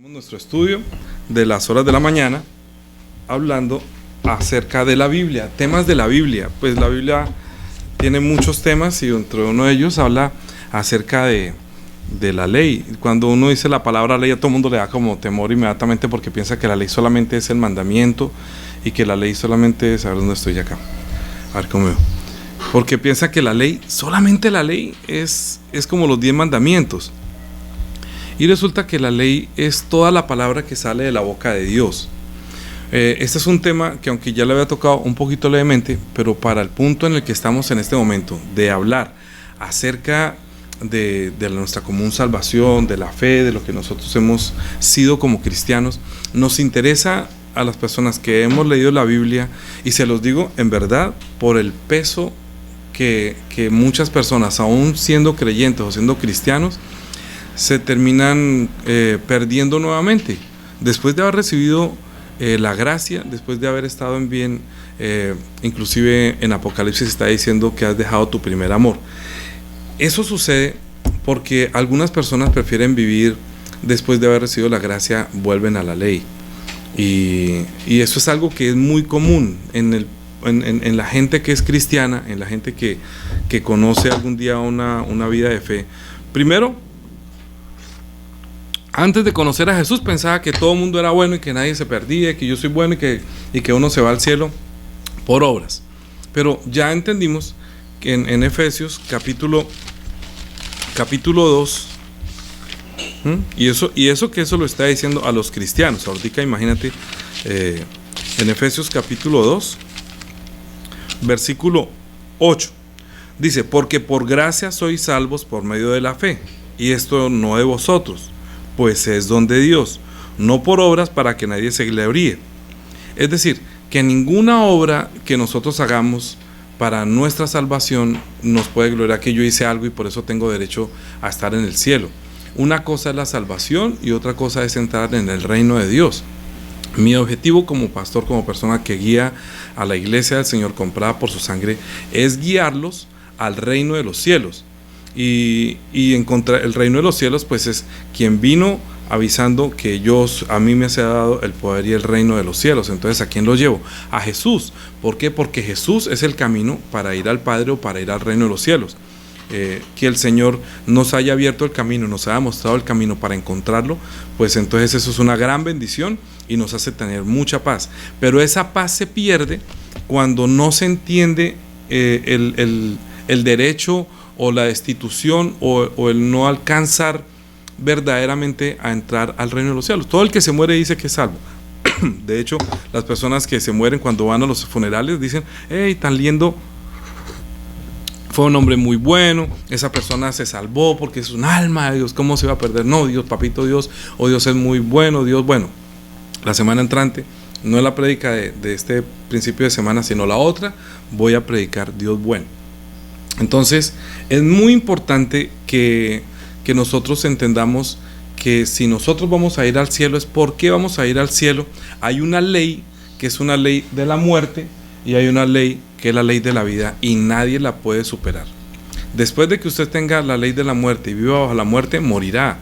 Nuestro estudio de las horas de la mañana hablando acerca de la Biblia, temas de la Biblia. Pues la Biblia tiene muchos temas y dentro de uno de ellos habla acerca de la ley. Cuando uno dice la palabra ley, a todo el mundo le da como temor inmediatamente porque piensa que la ley solamente es el mandamiento y que la ley solamente es, a ver dónde estoy acá, a ver cómo veo, porque piensa que la ley, solamente la ley es como los 10 mandamientos. Y resulta que la ley es toda la palabra que sale de la boca de Dios. Este es un tema que aunque ya le había tocado un poquito levemente, pero para el punto en el que estamos en este momento, de hablar acerca de nuestra común salvación, de la fe, de lo que nosotros hemos sido como cristianos, nos interesa a las personas que hemos leído la Biblia, y se los digo en verdad, por el peso que muchas personas, aún siendo creyentes o siendo cristianos, se terminan perdiendo nuevamente después de haber recibido la gracia, después de haber estado en bien. Inclusive en Apocalipsis está diciendo que has dejado tu primer amor. Eso sucede porque algunas personas prefieren vivir después de haber recibido la gracia, vuelven a la ley, y eso es algo que es muy común en la gente que es cristiana, en la gente que conoce algún día una vida de fe. Primero, antes de conocer a Jesús pensaba que todo el mundo era bueno y que nadie se perdía, que yo soy bueno y que uno se va al cielo por obras. Pero ya entendimos que en Efesios capítulo 2, y eso que eso lo está diciendo a los cristianos. Ahorita imagínate, en Efesios capítulo 2, versículo 8, dice: porque por gracia sois salvos por medio de la fe, y esto no de vosotros, pues es don de Dios, no por obras para que nadie se gloríe. Es decir, que ninguna obra que nosotros hagamos para nuestra salvación nos puede gloriar que yo hice algo y por eso tengo derecho a estar en el cielo. Una cosa es la salvación y otra cosa es entrar en el reino de Dios. Mi objetivo como pastor, como persona que guía a la iglesia del Señor comprada por su sangre, es guiarlos al reino de los cielos. Y encontrar el reino de los cielos, pues es quien vino avisando que a mí me se ha dado el poder y el reino de los cielos. Entonces, ¿a quién lo llevo? A Jesús. ¿Por qué? Porque Jesús es el camino para ir al Padre o para ir al reino de los cielos. Que el Señor nos haya abierto el camino, nos haya mostrado el camino para encontrarlo, pues entonces eso es una gran bendición y nos hace tener mucha paz. Pero esa paz se pierde cuando no se entiende el derecho o la destitución o el no alcanzar verdaderamente a entrar al reino de los cielos. Todo el que se muere dice que es salvo. De hecho, las personas que se mueren cuando van a los funerales dicen: hey, tan lindo, fue un hombre muy bueno, esa persona se salvó porque es un alma de Dios, ¿cómo se va a perder? No, Dios, papito Dios, o Dios es muy bueno, Dios bueno. La semana entrante, no es la prédica de este principio de semana, sino la otra, voy a predicar Dios bueno. Entonces, es muy importante que nosotros entendamos que si nosotros vamos a ir al cielo, es porque vamos a ir al cielo. Hay una ley que es una ley de la muerte y hay una ley que es la ley de la vida, y nadie la puede superar. Después de que usted tenga la ley de la muerte y viva bajo la muerte, morirá.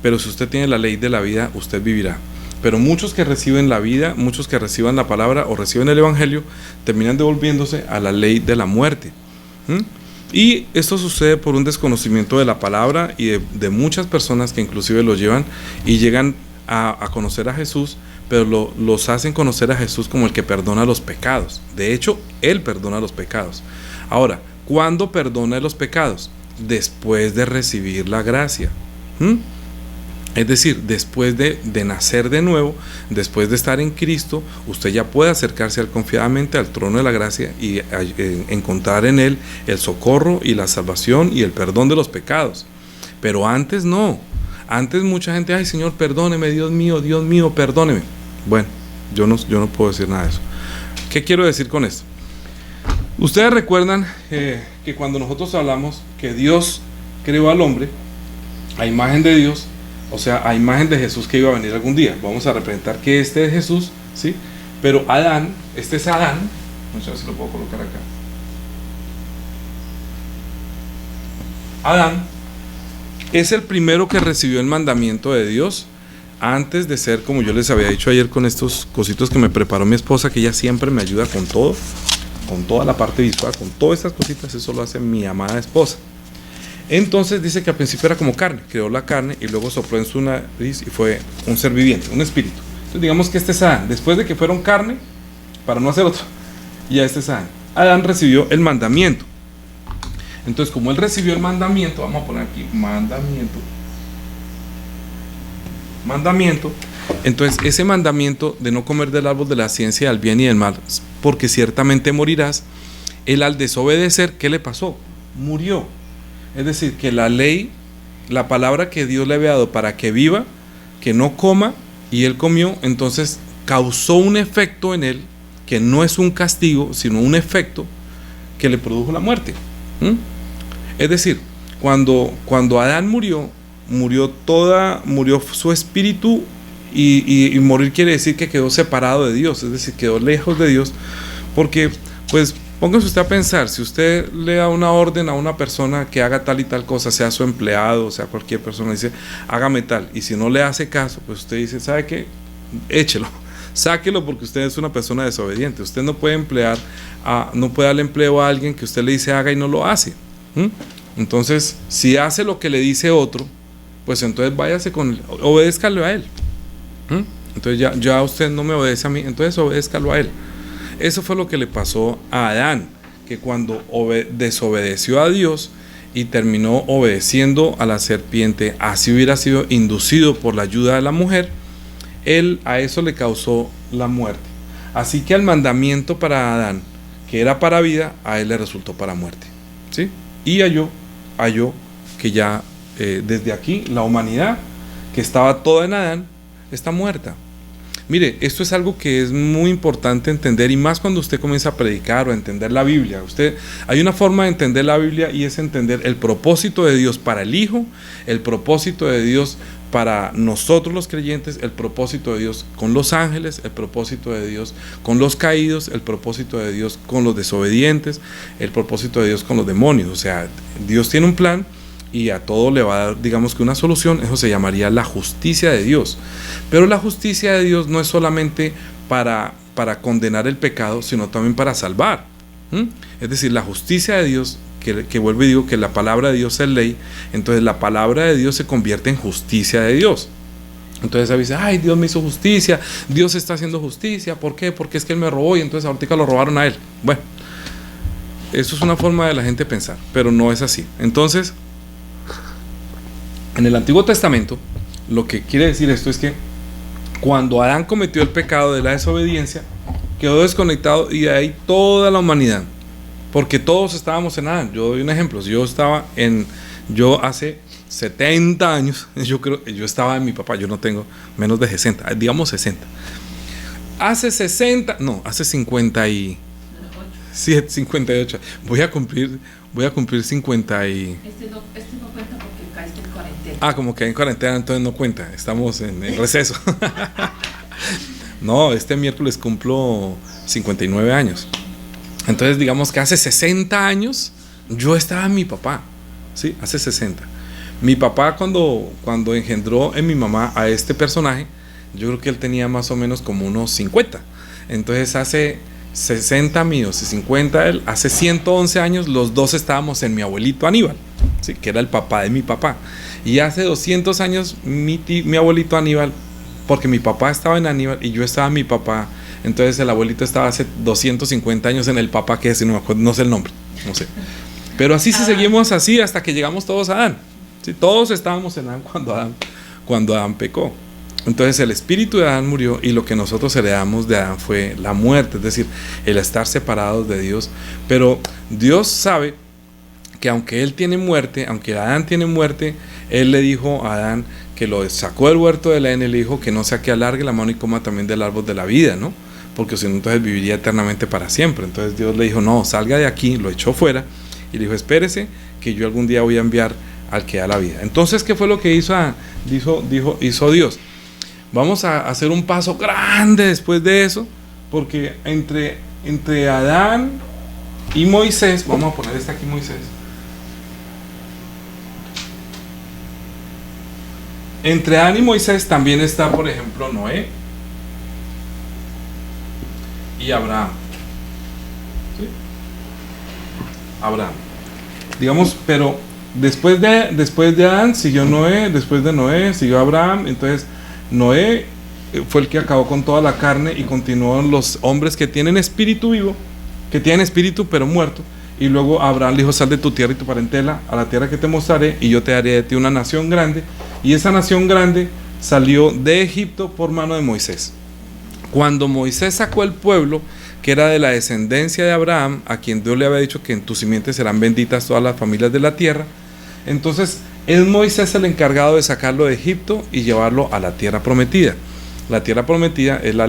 Pero si usted tiene la ley de la vida, usted vivirá. Pero muchos que reciben la vida, muchos que reciban la palabra o reciben el evangelio, terminan devolviéndose a la ley de la muerte. Y esto sucede por un desconocimiento de la palabra y de muchas personas que inclusive lo llevan y llegan a conocer a Jesús, pero los hacen conocer a Jesús como el que perdona los pecados. De hecho, Él perdona los pecados. Ahora, ¿cuándo perdona los pecados? Después de recibir la gracia. Es decir, después de nacer de nuevo, después de estar en Cristo, usted ya puede acercarse confiadamente al trono de la gracia y encontrar en Él el socorro y la salvación y el perdón de los pecados. Pero antes no. Antes mucha gente: ay, Señor, perdóneme, Dios mío, perdóneme. Bueno, yo no puedo decir nada de eso. ¿Qué quiero decir con esto? Ustedes recuerdan que cuando nosotros hablamos que Dios creó al hombre a imagen de Dios, o sea, a imagen de Jesús que iba a venir algún día. Vamos a representar que este es Jesús, ¿sí? Pero Adán, este es Adán. No sé si lo puedo colocar acá. Adán es el primero que recibió el mandamiento de Dios antes de ser, como yo les había dicho ayer con estos cositos que me preparó mi esposa, que ella siempre me ayuda con todo, con toda la parte visual, con todas estas cositas, eso lo hace mi amada esposa. Entonces dice que al principio era como carne, creó la carne y luego sopló en su nariz y fue un ser viviente, un espíritu. Entonces digamos que este es Adán, después de que fueron carne, para no hacer otro, ya este es Adán. Adán recibió el mandamiento. Entonces como él recibió el mandamiento, vamos a poner aquí mandamiento, entonces ese mandamiento de no comer del árbol de la ciencia del bien y del mal, porque ciertamente morirás, él al desobedecer, ¿qué le pasó? Murió. Es decir, que la ley, la palabra que Dios le había dado para que viva, que no coma, y él comió, entonces causó un efecto en él, que no es un castigo, sino un efecto que le produjo la muerte. Es decir, cuando Adán murió su espíritu, y morir quiere decir que quedó separado de Dios, es decir, quedó lejos de Dios, porque pues póngase usted a pensar, si usted le da una orden a una persona que haga tal y tal cosa, sea su empleado, sea cualquier persona, dice, hágame tal, y si no le hace caso, pues usted dice, ¿sabe qué? Échelo, sáquelo, porque usted es una persona desobediente. Usted no puede no puede darle empleo a alguien que usted le dice haga y no lo hace. Entonces, si hace lo que le dice otro, pues entonces váyase obedézcalo a él. Entonces ya usted no me obedece a mí, entonces obedézcalo a él. Eso fue lo que le pasó a Adán, que cuando desobedeció a Dios y terminó obedeciendo a la serpiente, así hubiera sido inducido por la ayuda de la mujer, él a eso le causó la muerte. Así que el mandamiento para Adán, que era para vida, a él le resultó para muerte, ¿sí? Y halló que ya desde aquí la humanidad, que estaba toda en Adán, está muerta. Mire, esto es algo que es muy importante entender, y más cuando usted comienza a predicar o a entender la Biblia. Hay una forma de entender la Biblia, y es entender el propósito de Dios para el Hijo, el propósito de Dios para nosotros los creyentes, el propósito de Dios con los ángeles, el propósito de Dios con los caídos, el propósito de Dios con los desobedientes, el propósito de Dios con los demonios. O sea, Dios tiene un plan y a todo le va a dar, digamos que una solución. Eso se llamaría la justicia de Dios. Pero la justicia de Dios no es solamente para condenar el pecado, sino también para salvar. Es decir, la justicia de Dios, que vuelvo y digo que la palabra de Dios es ley, entonces la palabra de Dios se convierte en justicia de Dios. Entonces a veces, ay, Dios me hizo justicia, Dios está haciendo justicia, ¿por qué? Porque es que Él me robó y entonces ahorita lo robaron a Él. Bueno, eso es una forma de la gente pensar, pero no es así. Entonces, en el Antiguo Testamento, lo que quiere decir esto es que cuando Adán cometió el pecado de la desobediencia, quedó desconectado, y de ahí toda la humanidad, porque todos estábamos en Adán. Yo doy un ejemplo. Yo hace 70 años, yo estaba en mi papá. Yo no tengo menos de 60, digamos 60. Hace 57, 58. Voy a cumplir 50 y... Este no cuenta porque caíste en cuarentena. Como que en cuarentena, entonces no cuenta. Estamos en receso. No, este miércoles cumplo 59 años. Entonces digamos que hace 60 años yo estaba en mi papá, ¿sí? Hace 60. Mi papá cuando engendró en mi mamá a este personaje, yo creo que él tenía más o menos como unos 50. Entonces hace 60 míos y 50 él, hace 111 años los dos estábamos en mi abuelito Aníbal, ¿sí? Que era el papá de mi papá. Y hace 200 años mi abuelito Aníbal, porque mi papá estaba en Aníbal y yo estaba en mi papá. Entonces el abuelito estaba hace 250 años en el papá, que ese no sé el nombre, no sé. Pero así seguimos así hasta que llegamos todos a Adán. ¿Sí? Todos estábamos en Adán cuando Adán pecó. Entonces el espíritu de Adán murió, y lo que nosotros heredamos de Adán fue la muerte, es decir, el estar separados de Dios. Pero Dios sabe que aunque él tiene muerte, aunque Adán tiene muerte, él le dijo a Adán que lo sacó del huerto del Edén, y le dijo que no se alargue la mano y coma también del árbol de la vida, ¿no? Porque si no, entonces viviría eternamente para siempre. Entonces Dios le dijo, no, salga de aquí, lo echó fuera, y le dijo, espérese, que yo algún día voy a enviar al que da la vida. Entonces, ¿qué fue lo que hizo Dios? Vamos a hacer un paso grande después de eso, porque entre Adán y Moisés, vamos a poner aquí Moisés. Entre Adán y Moisés también está, por ejemplo, Noé y Abraham. ¿Sí? Abraham. Digamos, pero después de Adán siguió Noé, después de Noé siguió Abraham. Entonces Noé fue el que acabó con toda la carne y continuaron los hombres que tienen espíritu vivo, que tienen espíritu pero muerto. Y luego Abraham le dijo: sal de tu tierra y tu parentela a la tierra que te mostraré, y yo te haré de ti una nación grande. Y esa nación grande salió de Egipto por mano de Moisés. Cuando Moisés sacó el pueblo que era de la descendencia de Abraham, a quien Dios le había dicho que en tu simiente serán benditas todas las familias de la tierra, entonces es Moisés el encargado de sacarlo de Egipto y llevarlo a la tierra prometida. La tierra prometida es la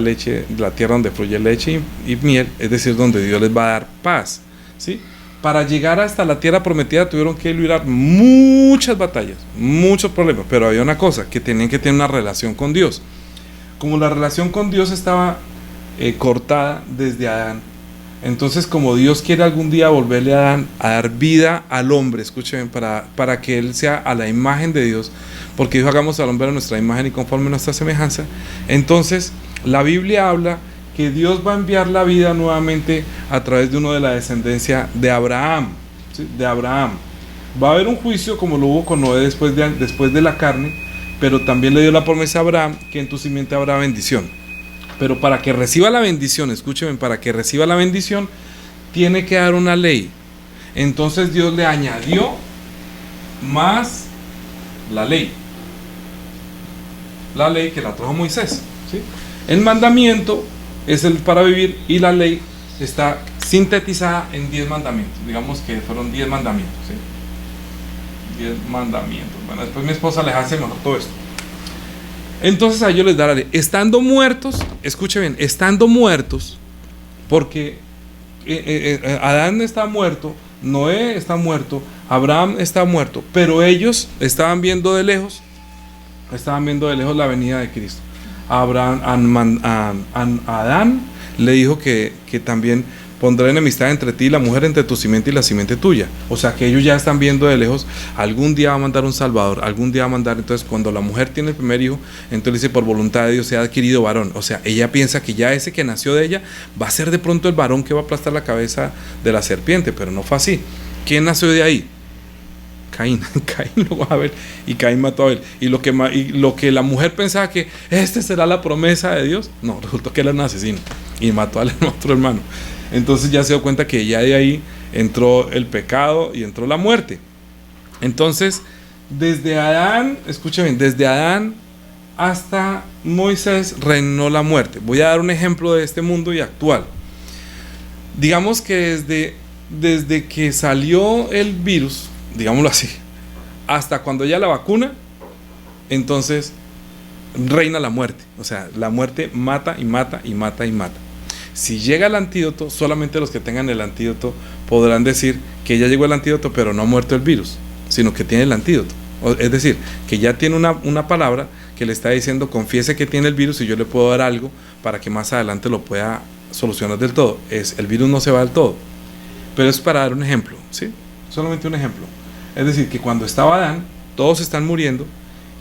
tierra donde fluye leche y miel, es decir, donde Dios les va a dar paz, ¿sí? Para llegar hasta la tierra prometida tuvieron que librar muchas batallas, muchos problemas, pero había una cosa, que tenían que tener una relación con Dios. Como la relación con Dios estaba cortada desde Adán, entonces como Dios quiere algún día volverle a Adán a dar vida al hombre, escuchen, para que él sea a la imagen de Dios, porque dijo: hagamos al hombre a nuestra imagen y conforme a nuestra semejanza. Entonces la Biblia habla que Dios va a enviar la vida nuevamente a través de uno de la descendencia de Abraham, ¿sí? De Abraham. Va a haber un juicio como lo hubo con Noé después de la carne, pero también le dio la promesa a Abraham que en tu simiente habrá bendición. Pero para que reciba la bendición, escúcheme, para que reciba la bendición, tiene que dar una ley. Entonces Dios le añadió más la ley que la trajo Moisés, ¿sí? El mandamiento es el para vivir, y la ley está sintetizada en 10 mandamientos. Digamos que fueron 10 mandamientos, ¿sí? 10 mandamientos. Bueno, después mi esposa les hace mejor todo esto. Entonces a ellos les da la ley. Estando muertos, escuchen bien, estando muertos, porque Adán está muerto, Noé está muerto, Abraham está muerto, pero ellos estaban viendo de lejos la venida de Cristo. A Adán le dijo que también pondrá enemistad entre ti y la mujer, entre tu simiente y la simiente tuya. O sea que ellos ya están viendo de lejos, algún día va a mandar un Salvador, algún día va a mandar. Entonces cuando la mujer tiene el primer hijo, entonces dice: por voluntad de Dios se ha adquirido varón. O sea, ella piensa que ya ese que nació de ella va a ser de pronto el varón que va a aplastar la cabeza de la serpiente, pero no fue así. ¿Quién nació de ahí? Caín. Caín lo va a ver, y Caín mató a Abel. Y lo que la mujer pensaba que este será la promesa de Dios, no, resultó que él era un asesino y mató al otro hermano. Entonces ya se dio cuenta que ya de ahí entró el pecado y entró la muerte. Entonces desde Adán, escuchen, desde Adán hasta Moisés reinó la muerte. Voy a dar un ejemplo de este mundo y actual. Digamos que desde que salió el virus, digámoslo así, hasta cuando ya la vacuna, entonces reina la muerte. O sea, la muerte mata y mata y mata y mata. Si llega el antídoto, solamente los que tengan el antídoto podrán decir que ya llegó el antídoto, pero no ha muerto el virus, sino que tiene el antídoto. Es decir, que ya tiene una palabra que le está diciendo: confiese que tiene el virus y yo le puedo dar algo para que más adelante lo pueda solucionar del todo. El virus no se va del todo, pero es para dar un ejemplo, ¿sí? Solamente un ejemplo. Es decir, que cuando estaba Adán, todos están muriendo,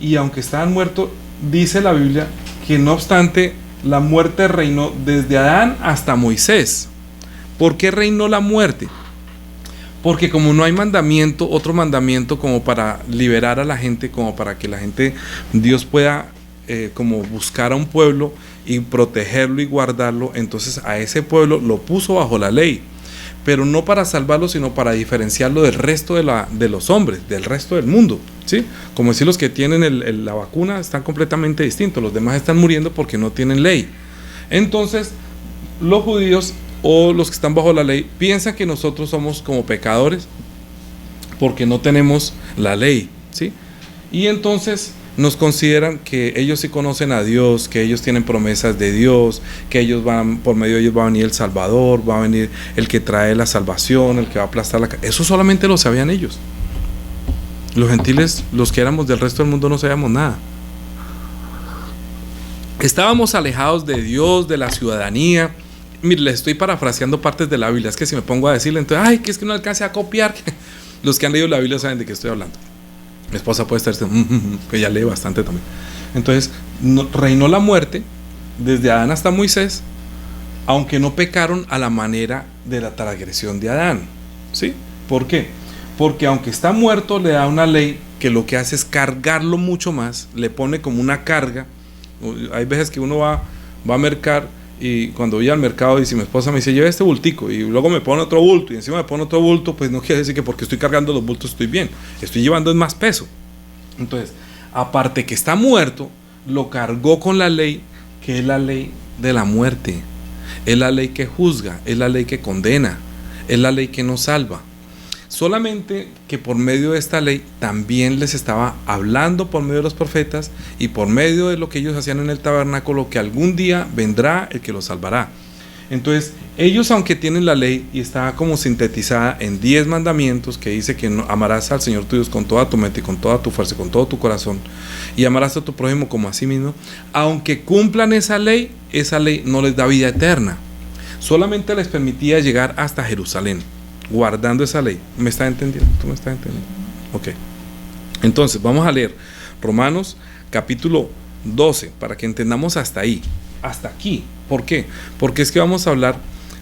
y aunque estaban muertos, dice la Biblia que no obstante la muerte reinó desde Adán hasta Moisés. ¿Por qué reinó la muerte? Porque como no hay mandamiento, otro mandamiento como para liberar a la gente, como para que la gente, Dios pueda como buscar a un pueblo y protegerlo y guardarlo, entonces a ese pueblo lo puso bajo la ley, pero no para salvarlo, sino para diferenciarlo del resto de los hombres, del resto del mundo, ¿sí? Como decir, los que tienen la vacuna están completamente distintos, los demás están muriendo porque no tienen ley. Entonces los judíos o los que están bajo la ley piensan que nosotros somos como pecadores porque no tenemos la ley, ¿sí? Y entonces nos consideran que ellos sí conocen a Dios, que ellos tienen promesas de Dios, que ellos por medio de ellos va a venir el Salvador, va a venir el que trae la salvación, el que va a aplastar la... Eso solamente lo sabían ellos. Los gentiles, los que éramos del resto del mundo, no sabíamos nada. Estábamos alejados de Dios, de la ciudadanía. Mire, les estoy parafraseando partes de la Biblia. Es que si me pongo a decirle, entonces, ay, que es que no alcance a copiar. Los que han leído la Biblia saben de qué estoy hablando. Mi esposa puede estar, que ella lee bastante también. Entonces, reinó la muerte desde Adán hasta Moisés, aunque no pecaron a la manera de la transgresión de Adán. ¿Sí? ¿Por qué? Porque aunque está muerto, le da una ley que lo que hace es cargarlo mucho más, le pone como una carga. Hay veces que uno va a mercar, y cuando voy al mercado y si mi esposa me dice, lleva este bultico, y luego me pone otro bulto, y encima me pone otro bulto, pues no quiere decir que porque estoy cargando los bultos estoy bien, estoy llevando más peso. Entonces, aparte que está muerto, lo cargó con la ley, que es la ley de la muerte, es la ley que juzga, es la ley que condena, es la ley que nos salva. Solamente que por medio de esta ley también les estaba hablando por medio de los profetas y por medio de lo que ellos hacían en el tabernáculo, que algún día vendrá el que los salvará. Entonces, ellos, aunque tienen la ley y está como sintetizada en 10 mandamientos, que dice que amarás al Señor tu Dios con toda tu mente y con toda tu fuerza, con todo tu corazón, y amarás a tu prójimo como a sí mismo, aunque cumplan esa ley no les da vida eterna. Solamente les permitía llegar hasta Jerusalén, guardando esa ley. ¿Me está entendiendo? ¿Tú me estás entendiendo? Ok. Entonces, vamos a leer Romanos capítulo 12, para que entendamos hasta ahí, hasta aquí. ¿Por qué? Porque es que vamos a hablar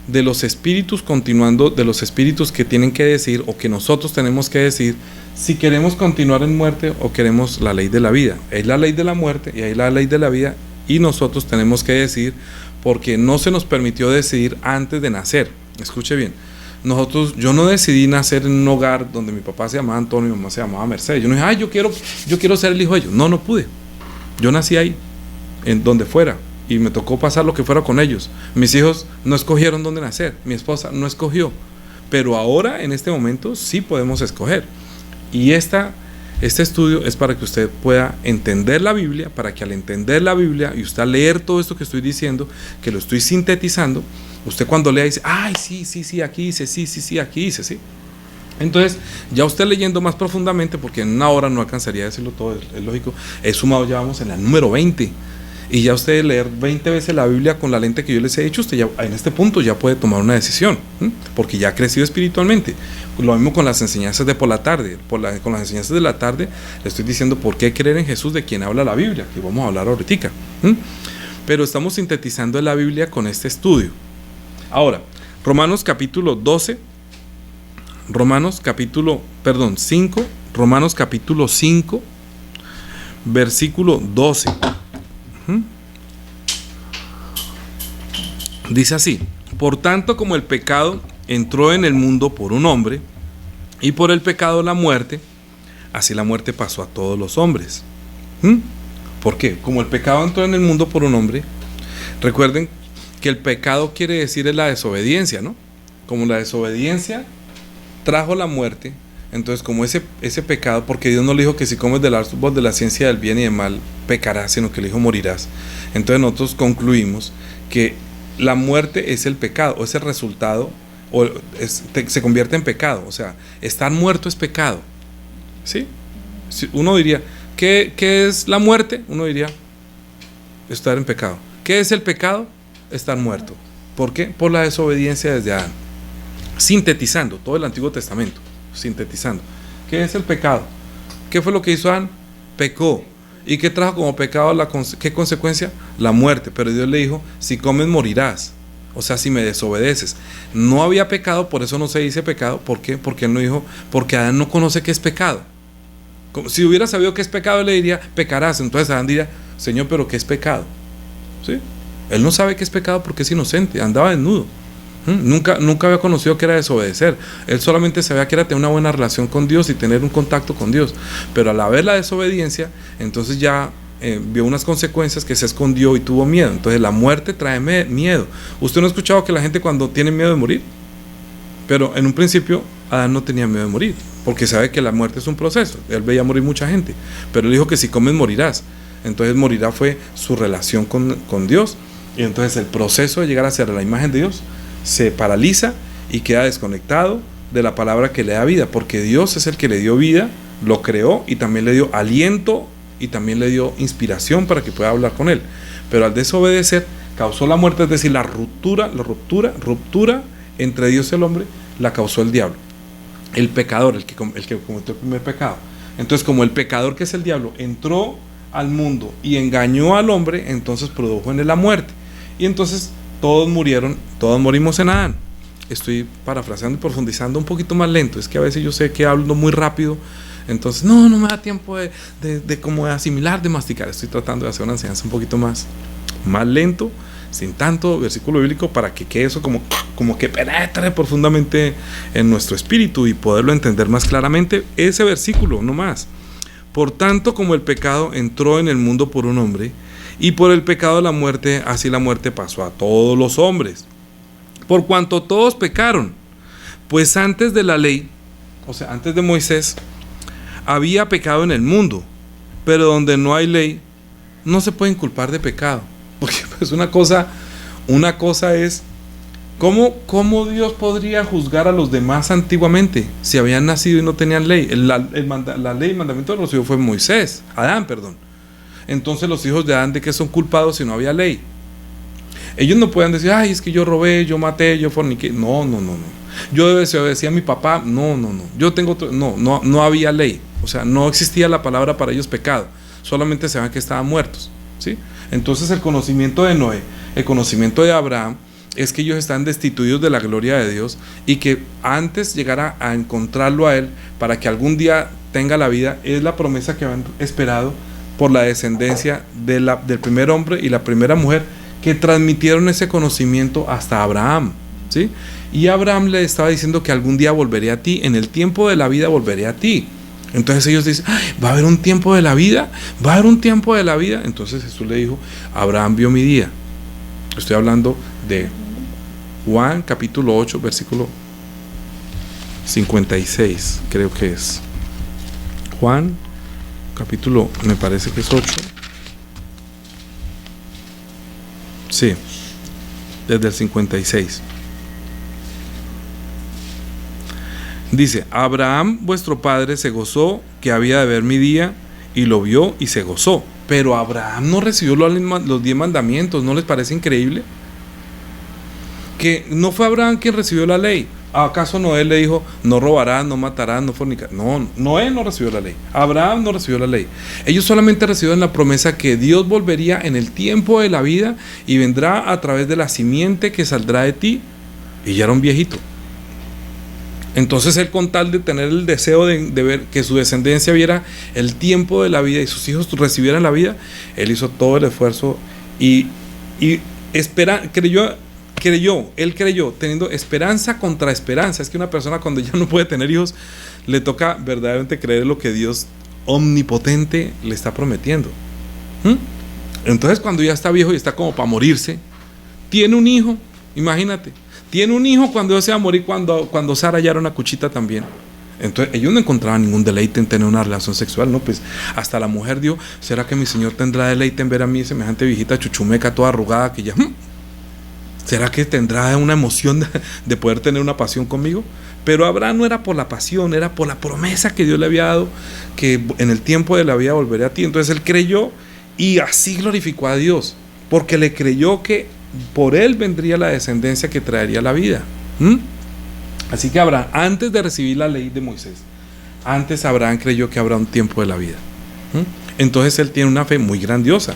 de los espíritus, continuando de los espíritus que tienen que decir, o que nosotros tenemos que decir, si queremos continuar en muerte o queremos la ley de la vida. Hay la ley de la muerte y hay la ley de la vida, y nosotros tenemos que decir, porque no se nos permitió decidir antes de nacer. Escuche bien. Yo no decidí nacer en un hogar donde mi papá se llamaba Antonio y mi mamá se llamaba Mercedes. Yo no dije, yo quiero ser el hijo de ellos. No pude. Yo nací ahí, en donde fuera, y me tocó pasar lo que fuera con ellos. Mis hijos no escogieron dónde nacer, mi esposa no escogió. Pero ahora, en este momento, sí podemos escoger. Y este estudio es para que usted pueda entender la Biblia, para que al entender la Biblia y usted al leer todo esto que estoy diciendo, que lo estoy sintetizando, usted cuando lea dice, ay, sí, aquí dice, sí, aquí dice, sí. Entonces, ya usted leyendo más profundamente, porque en una hora no alcanzaría a decirlo todo, es lógico, he sumado, ya vamos en la número 20, y ya usted leer 20 veces la Biblia con la lente que yo les he dicho, usted ya en este punto ya puede tomar una decisión, porque ya ha crecido espiritualmente. Lo mismo con las enseñanzas de por la tarde, con las enseñanzas de la tarde, le estoy diciendo por qué creer en Jesús, de quien habla la Biblia, que vamos a hablar ahorita. Pero estamos sintetizando la Biblia con este estudio. Ahora, Romanos capítulo 5, versículo 12. Dice así: por tanto, como el pecado entró en el mundo por un hombre, y por el pecado la muerte, así la muerte pasó a todos los hombres. ¿Por qué? Como el pecado entró en el mundo por un hombre, recuerden que el pecado quiere decir es la desobediencia, ¿no? Como la desobediencia trajo la muerte, entonces como ese pecado, porque Dios no le dijo que si comes del árbol de la ciencia del bien y del mal pecarás, sino que le dijo morirás. Entonces nosotros concluimos que la muerte es el pecado, o es el resultado, se convierte en pecado. O sea, estar muerto es pecado, ¿sí? Uno diría, ¿qué es la muerte? Uno diría, estar en pecado. ¿Qué es el pecado? Estar muerto. ¿Por qué? Por la desobediencia desde Adán. Sintetizando todo el Antiguo Testamento, sintetizando. ¿Qué es el pecado? ¿Qué fue lo que hizo Adán? Pecó. ¿Y qué trajo como pecado? ¿Qué consecuencia? La muerte. Pero Dios le dijo, si comes morirás. O sea, si me desobedeces. No había pecado, por eso no se dice pecado. ¿Por qué? Porque él no dijo, porque Adán no conoce qué es pecado. Si hubiera sabido qué es pecado, él le diría, pecarás. Entonces Adán diría, Señor, ¿pero qué es pecado? ¿Sí? Él no sabe qué es pecado porque es inocente, andaba desnudo. Nunca había conocido que era desobedecer. Él solamente sabía que era tener una buena relación con Dios y tener un contacto con Dios. Pero al haber la desobediencia, entonces ya vio unas consecuencias, que se escondió y tuvo miedo. Entonces la muerte trae miedo. ¿Usted no ha escuchado que la gente cuando tiene miedo de morir? Pero en un principio Adán no tenía miedo de morir, porque sabe que la muerte es un proceso. Él veía morir mucha gente, pero él dijo que si comes morirás. Entonces morirá fue su relación con Dios. Y entonces el proceso de llegar a ser la imagen de Dios se paraliza y queda desconectado de la palabra que le da vida, porque Dios es el que le dio vida, lo creó y también le dio aliento y también le dio inspiración para que pueda hablar con él. Pero al desobedecer causó la muerte, es decir, la ruptura entre Dios y el hombre la causó el diablo, el pecador, el que cometió el primer pecado. Entonces, como el pecador, que es el diablo, entró al mundo y engañó al hombre, entonces produjo en él la muerte. Y entonces todos murieron, todos morimos en Adán. Estoy parafraseando y profundizando un poquito más lento. Es que a veces yo sé que hablo muy rápido, entonces no me da tiempo de como de asimilar, de masticar. Estoy tratando de hacer una enseñanza un poquito más lento, sin tanto versículo bíblico, para que quede eso como que penetre profundamente en nuestro espíritu y poderlo entender más claramente. Ese versículo, no más. Por tanto, como el pecado entró en el mundo por un hombre, y por el pecado la muerte, así la muerte pasó a todos los hombres. Por cuanto todos pecaron, pues antes de la ley, o sea, antes de Moisés, había pecado en el mundo, pero donde no hay ley, no se puede inculpar de pecado. Porque pues una cosa es, ¿cómo Dios podría juzgar a los demás antiguamente si habían nacido y no tenían ley? La ley, el mandamiento de los hijos fue Adán. Entonces los hijos de Adán, ¿de qué son culpados si no había ley? Ellos no pueden decir, ay, es que yo robé, yo maté, yo forniqué. No. Yo decía a mi papá, no. No había ley. O sea, no existía la palabra para ellos pecado. Solamente sabían que estaban muertos, ¿sí? Entonces el conocimiento de Noé, el conocimiento de Abraham, es que ellos están destituidos de la gloria de Dios y que antes llegara a encontrarlo a Él para que algún día tenga la vida, es la promesa que habían esperado por la descendencia del primer hombre y la primera mujer, que transmitieron ese conocimiento hasta Abraham, ¿sí? Y Abraham le estaba diciendo que algún día volveré a ti, en el tiempo de la vida volveré a ti. Entonces ellos dicen, ¿va a haber un tiempo de la vida? ¿Va a haber un tiempo de la vida? Entonces Jesús le dijo, Abraham vio mi día. Estoy hablando de Juan capítulo 8, versículo 56, creo que es. Juan capítulo, me parece que es 8. Sí, desde el 56. Dice, Abraham vuestro padre se gozó que había de ver mi día, y lo vio y se gozó. Pero Abraham no recibió los 10 mandamientos. ¿No les parece increíble? Que no fue Abraham quien recibió la ley. ¿Acaso Noé le dijo, no robarás, no matarás, no fornicarás? No, Noé no recibió la ley. Abraham no recibió la ley. Ellos solamente recibieron la promesa que Dios volvería en el tiempo de la vida y vendrá a través de la simiente que saldrá de ti. Y ya era un viejito. Entonces él, con tal de tener el deseo de ver que su descendencia viera el tiempo de la vida y sus hijos recibieran la vida, él hizo todo el esfuerzo y creyó, teniendo esperanza contra esperanza. Es que una persona, cuando ya no puede tener hijos, le toca verdaderamente creer lo que Dios omnipotente le está prometiendo. Entonces, cuando ya está viejo y está como para morirse, tiene un hijo, imagínate. Tiene un hijo cuando Dios se va a morir, cuando Sara ya era una cuchita también. Entonces ellos no encontraban ningún deleite en tener una relación sexual, ¿no? Pues hasta la mujer dijo, ¿será que mi Señor tendrá deleite en ver a mí semejante viejita chuchumeca toda arrugada que ya... ¿Será que tendrá una emoción de poder tener una pasión conmigo? Pero Abraham no era por la pasión, era por la promesa que Dios le había dado, que en el tiempo de la vida volveré a ti. Entonces él creyó y así glorificó a Dios, porque le creyó que por él vendría la descendencia que traería la vida. Así que Abraham, antes de recibir la ley de Moisés, antes Abraham creyó que habrá un tiempo de la vida. Entonces él tiene una fe muy grandiosa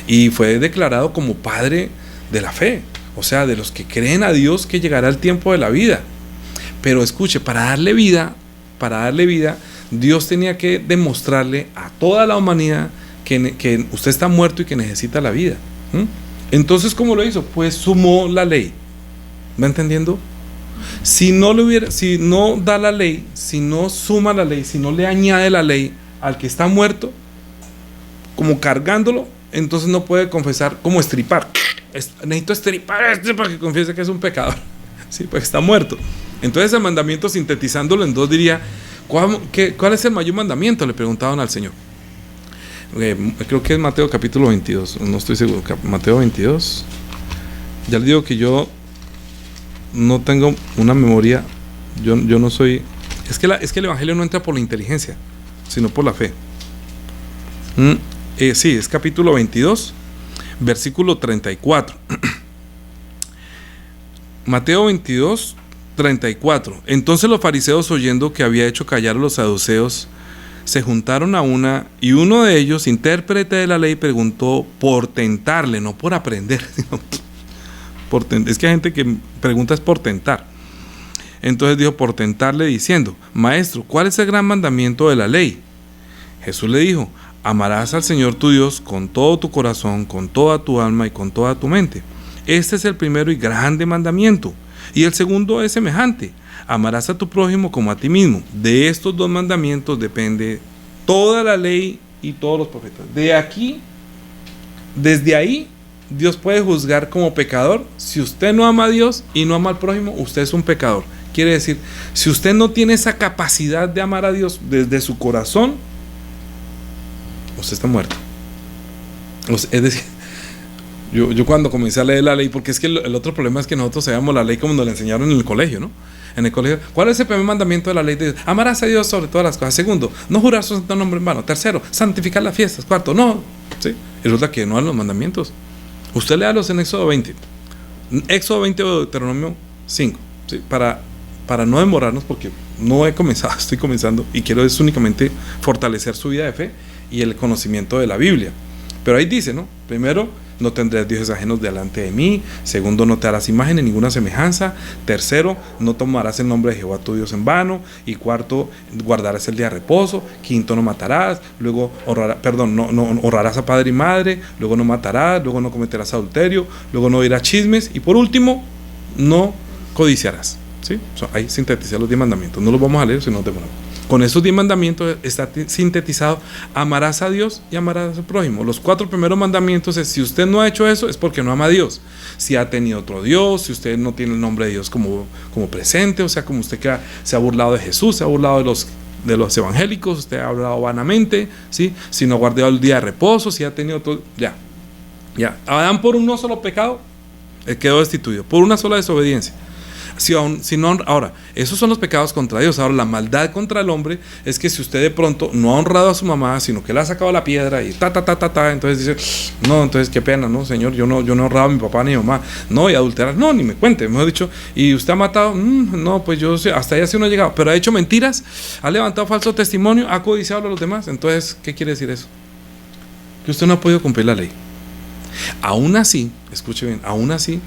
y fue declarado como padre de la fe, o sea, de los que creen a Dios que llegará el tiempo de la vida. Pero escuche, para darle vida, Dios tenía que demostrarle a toda la humanidad que usted está muerto y que necesita la vida. Entonces, ¿cómo lo hizo? Pues sumó la ley. ¿Va entendiendo? Si no da la ley, si no suma la ley, si no le añade la ley al que está muerto, como cargándolo, entonces no puede confesar, como estripar. Necesito estripar para que confiese que es un pecador. Sí, porque está muerto. Entonces el mandamiento, sintetizándolo en dos, diría, ¿cuál es el mayor mandamiento? Le preguntaban al Señor. Creo que es Mateo capítulo 22, no estoy seguro. Mateo 22. Ya le digo que yo no tengo una memoria, yo no soy, es que el evangelio no entra por la inteligencia, sino por la fe. Sí, es capítulo 22, versículo 34. Mateo 22, 34. Entonces los fariseos, oyendo que había hecho callar a los saduceos, se juntaron a una, y uno de ellos, intérprete de la ley, preguntó por tentarle, no por aprender, sino es que hay gente que pregunta es por tentar. Entonces dijo, por tentarle, diciendo, Maestro, ¿cuál es el gran mandamiento de la ley? Jesús le dijo, amarás al Señor tu Dios con todo tu corazón, con toda tu alma y con toda tu mente. Este es el primero y grande mandamiento. Y el segundo es semejante, amarás a tu prójimo como a ti mismo. De estos dos mandamientos depende toda la ley y todos los profetas. Desde ahí, Dios puede juzgar como pecador. Si usted no ama a Dios y no ama al prójimo, usted es un pecador. Quiere decir, si usted no tiene esa capacidad de amar a Dios desde su corazón, usted está muerto. Es decir, yo cuando comencé a leer la ley, porque es que el otro problema es que nosotros sabemos la ley como nos la enseñaron en el colegio, ¿no? En el colegio, ¿cuál es el primer mandamiento de la ley de Dios? Amarás a Dios sobre todas las cosas. Segundo, no jurar su santo nombre en vano. Tercero, santificar las fiestas. Cuarto, no, ¿sí? Y resulta que no eran los mandamientos. Usted léalos en Éxodo 20. Éxodo 20 o Deuteronomio 5, ¿sí? Para no demorarnos, porque no he comenzado, estoy comenzando y quiero es únicamente fortalecer su vida de fe y el conocimiento de la Biblia. Pero ahí dice, ¿no? Primero, no tendrás dioses ajenos delante de mí. Segundo, no te harás imagen en ninguna semejanza. Tercero, no tomarás el nombre de Jehová tu Dios en vano. Y cuarto, guardarás el día de reposo. Quinto, no matarás. Luego, no honrarás a padre y madre. Luego, no matarás. Luego, no cometerás adulterio. Luego, no dirás chismes. Y por último, no codiciarás. ¿Sí? Ahí sintetizé los 10 mandamientos. No los vamos a leer si no nos demoramos. Con esos 10 mandamientos está sintetizado: amarás a Dios y amarás a su prójimo. Los 4 primeros mandamientos es: si usted no ha hecho eso, es porque no ama a Dios. Si ha tenido otro Dios, si usted no tiene el nombre de Dios como presente, o sea, como usted que se ha burlado de Jesús, se ha burlado de los evangélicos, usted ha hablado vanamente, ¿sí? Si no ha guardado el día de reposo, si ha tenido otro, ya. Adán, por un solo pecado, quedó destituido, por una sola desobediencia. Ahora, esos son los pecados contra Dios. Ahora, la maldad contra el hombre es que si usted de pronto no ha honrado a su mamá, sino que le ha sacado la piedra y entonces dice, no, entonces qué pena, no, Señor, yo no he honrado a mi papá ni a mi mamá, no, y adulterar, no, ni me cuente, mejor dicho, y usted ha matado, no, pues yo sé, hasta allá sí no ha llegado, pero ha hecho mentiras, ha levantado falso testimonio, ha codiciado a los demás. Entonces, ¿qué quiere decir eso? Que usted no ha podido cumplir la ley. Aún así, escuche bien, aún así,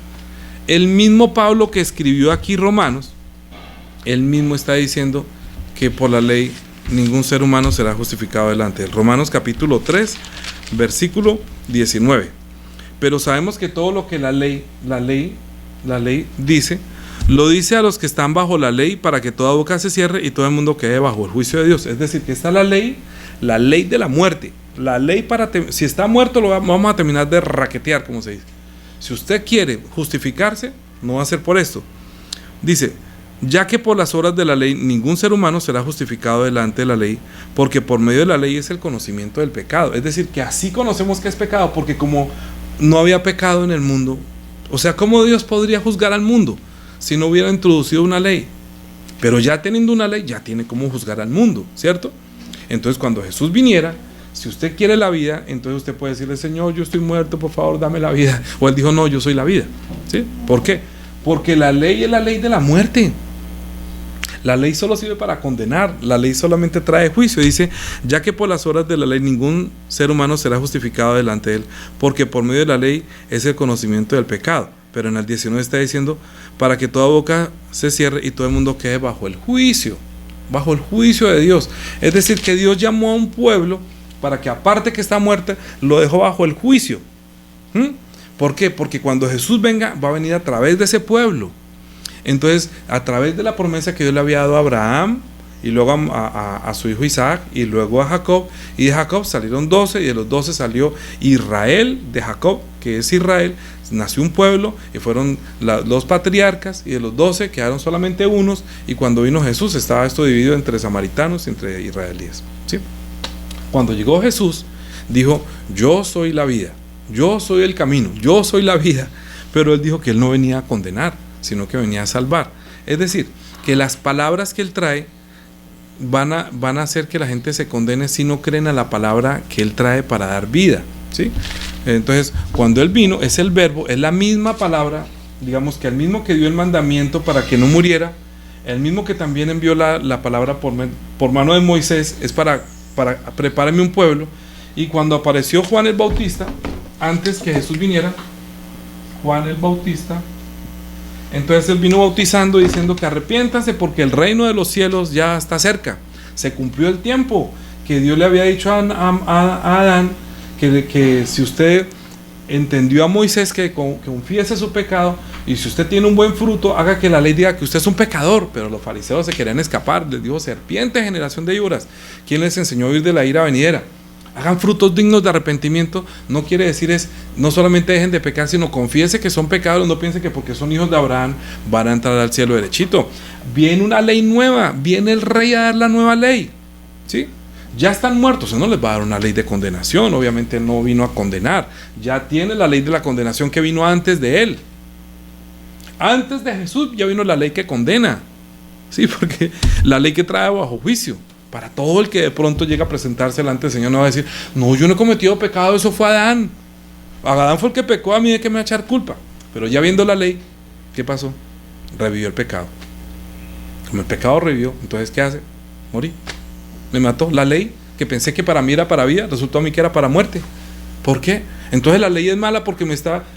el mismo Pablo que escribió aquí Romanos, él mismo está diciendo que por la ley ningún ser humano será justificado delante de él. Romanos capítulo 3, versículo 19. Pero sabemos que todo lo que la ley dice, lo dice a los que están bajo la ley, para que toda boca se cierre y todo el mundo quede bajo el juicio de Dios. Es decir, que está la ley de la muerte. La ley si está muerto lo vamos a terminar de raquetear, como se dice. Si usted quiere justificarse, no va a ser por esto. Dice, ya que por las obras de la ley ningún ser humano será justificado delante de la ley, porque por medio de la ley es el conocimiento del pecado. Es decir, que así conocemos que es pecado, porque como no había pecado en el mundo, o sea, ¿cómo Dios podría juzgar al mundo si no hubiera introducido una ley? Pero ya teniendo una ley, ya tiene cómo juzgar al mundo, ¿cierto? Entonces, cuando Jesús viniera, si usted quiere la vida, entonces usted puede decirle, Señor, yo estoy muerto, por favor, dame la vida. O él dijo, no, yo soy la vida. ¿Sí? ¿Por qué? Porque la ley es la ley de la muerte. La ley solo sirve para condenar. La ley solamente trae juicio. Dice, ya que por las obras de la ley ningún ser humano será justificado delante de él, porque por medio de la ley es el conocimiento del pecado. Pero en el 19 está diciendo, para que toda boca se cierre y todo el mundo quede bajo el juicio de Dios. Es decir, que Dios llamó a un pueblo para que, aparte que está muerta, lo dejó bajo el juicio. ¿Por qué? Porque cuando Jesús venga, va a venir a través de ese pueblo. Entonces, a través de la promesa que Dios le había dado a Abraham, y luego a su hijo Isaac, y luego a Jacob, y de Jacob salieron 12, y de los 12 salió Israel. De Jacob, que es Israel, nació un pueblo, y fueron los patriarcas, y de los 12 quedaron solamente unos, y cuando vino Jesús estaba esto dividido entre samaritanos y entre israelíes. ¿Sí? Cuando llegó Jesús, dijo, yo soy la vida, yo soy el camino, yo soy la vida. Pero él dijo que él no venía a condenar, sino que venía a salvar. Es decir, que las palabras que él trae van a hacer que la gente se condene si no creen a la palabra que él trae para dar vida. ¿Sí? Entonces, cuando él vino, es el verbo, es la misma palabra, digamos que el mismo que dio el mandamiento para que no muriera, el mismo que también envió la palabra por mano de Moisés, es para prepáreme un pueblo. Y cuando apareció Juan el Bautista, antes que Jesús viniera, Juan el Bautista, entonces él vino bautizando diciendo que arrepiéntanse porque el reino de los cielos ya está cerca. Se cumplió el tiempo que Dios le había dicho a Adán que si usted entendió a Moisés que confiese su pecado y si usted tiene un buen fruto, haga que la ley diga que usted es un pecador. Pero los fariseos se querían escapar. Les dijo: serpiente, generación de víboras, ¿quién les enseñó a huir de la ira venidera? Hagan frutos dignos de arrepentimiento. No quiere decir no solamente dejen de pecar, sino confiese que son pecadores. No piense que porque son hijos de Abraham van a entrar al cielo derechito. Viene una ley nueva, viene el rey a dar la nueva ley, ¿sí? Ya están muertos, él no les va a dar una ley de condenación. Obviamente no vino a condenar. Ya tiene la ley de la condenación que vino antes de él. Antes de Jesús ya vino la ley que condena, ¿sí? Porque la ley que trae bajo juicio. Para todo el que de pronto llega a presentarse delante del Señor, no va a decir: no, yo no he cometido pecado, eso fue Adán. Adán fue el que pecó, a mí de qué me va a echar culpa. Pero ya viendo la ley, ¿qué pasó? Revivió el pecado. Como el pecado revivió, entonces ¿qué hace? Morí. Me mató. La ley, que pensé que para mí era para vida, resultó a mí que era para muerte. ¿Por qué? Entonces la ley es mala porque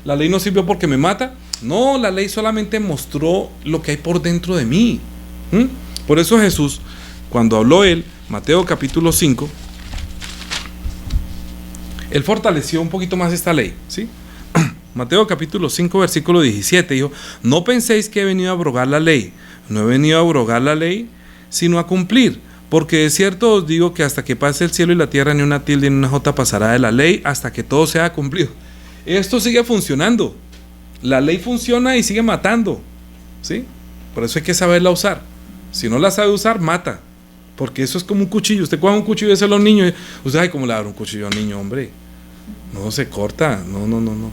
la ley no sirvió porque me mata. No, la ley solamente mostró lo que hay por dentro de mí. Por eso Jesús, cuando habló él, Mateo capítulo 5, él fortaleció un poquito más esta ley, ¿sí? Mateo capítulo 5, versículo 17, dijo: no penséis que he venido a abrogar la ley. No he venido a abrogar la ley, sino a cumplir. Porque de cierto os digo que hasta que pase el cielo y la tierra, ni una tilde ni una jota pasará de la ley, hasta que todo sea cumplido. Esto sigue funcionando. La ley funciona y sigue matando, ¿sí? Por eso hay que saberla usar. Si no la sabe usar, mata. Porque eso es como un cuchillo. Usted coge un cuchillo y dice a los niños: usted sabe cómo le da un cuchillo a un niño, hombre. No se corta. No.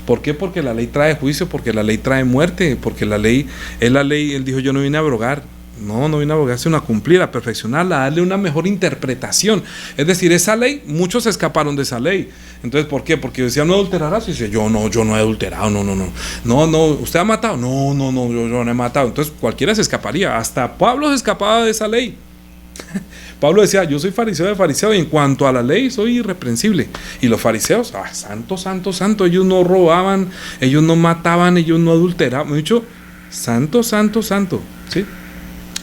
¿Por qué? Porque la ley trae juicio, porque la ley trae muerte, porque la ley es la ley. Él dijo: yo no vine a abrogar. No vine a abrogar, sino a cumplir, a perfeccionarla, a darle una mejor interpretación. Es decir, esa ley, muchos escaparon de esa ley. Entonces, ¿por qué? Porque decía: no adulterarás. Y dice: yo no he adulterado, no, ¿usted ha matado? No, yo no he matado. Entonces cualquiera se escaparía. Hasta Pablo se escapaba de esa ley. Pablo decía: yo soy fariseo de fariseo y en cuanto a la ley soy irreprensible. Y los fariseos, santo, ellos no robaban, ellos no mataban, ellos no adulteraban. Me he dicho: santo, ¿sí?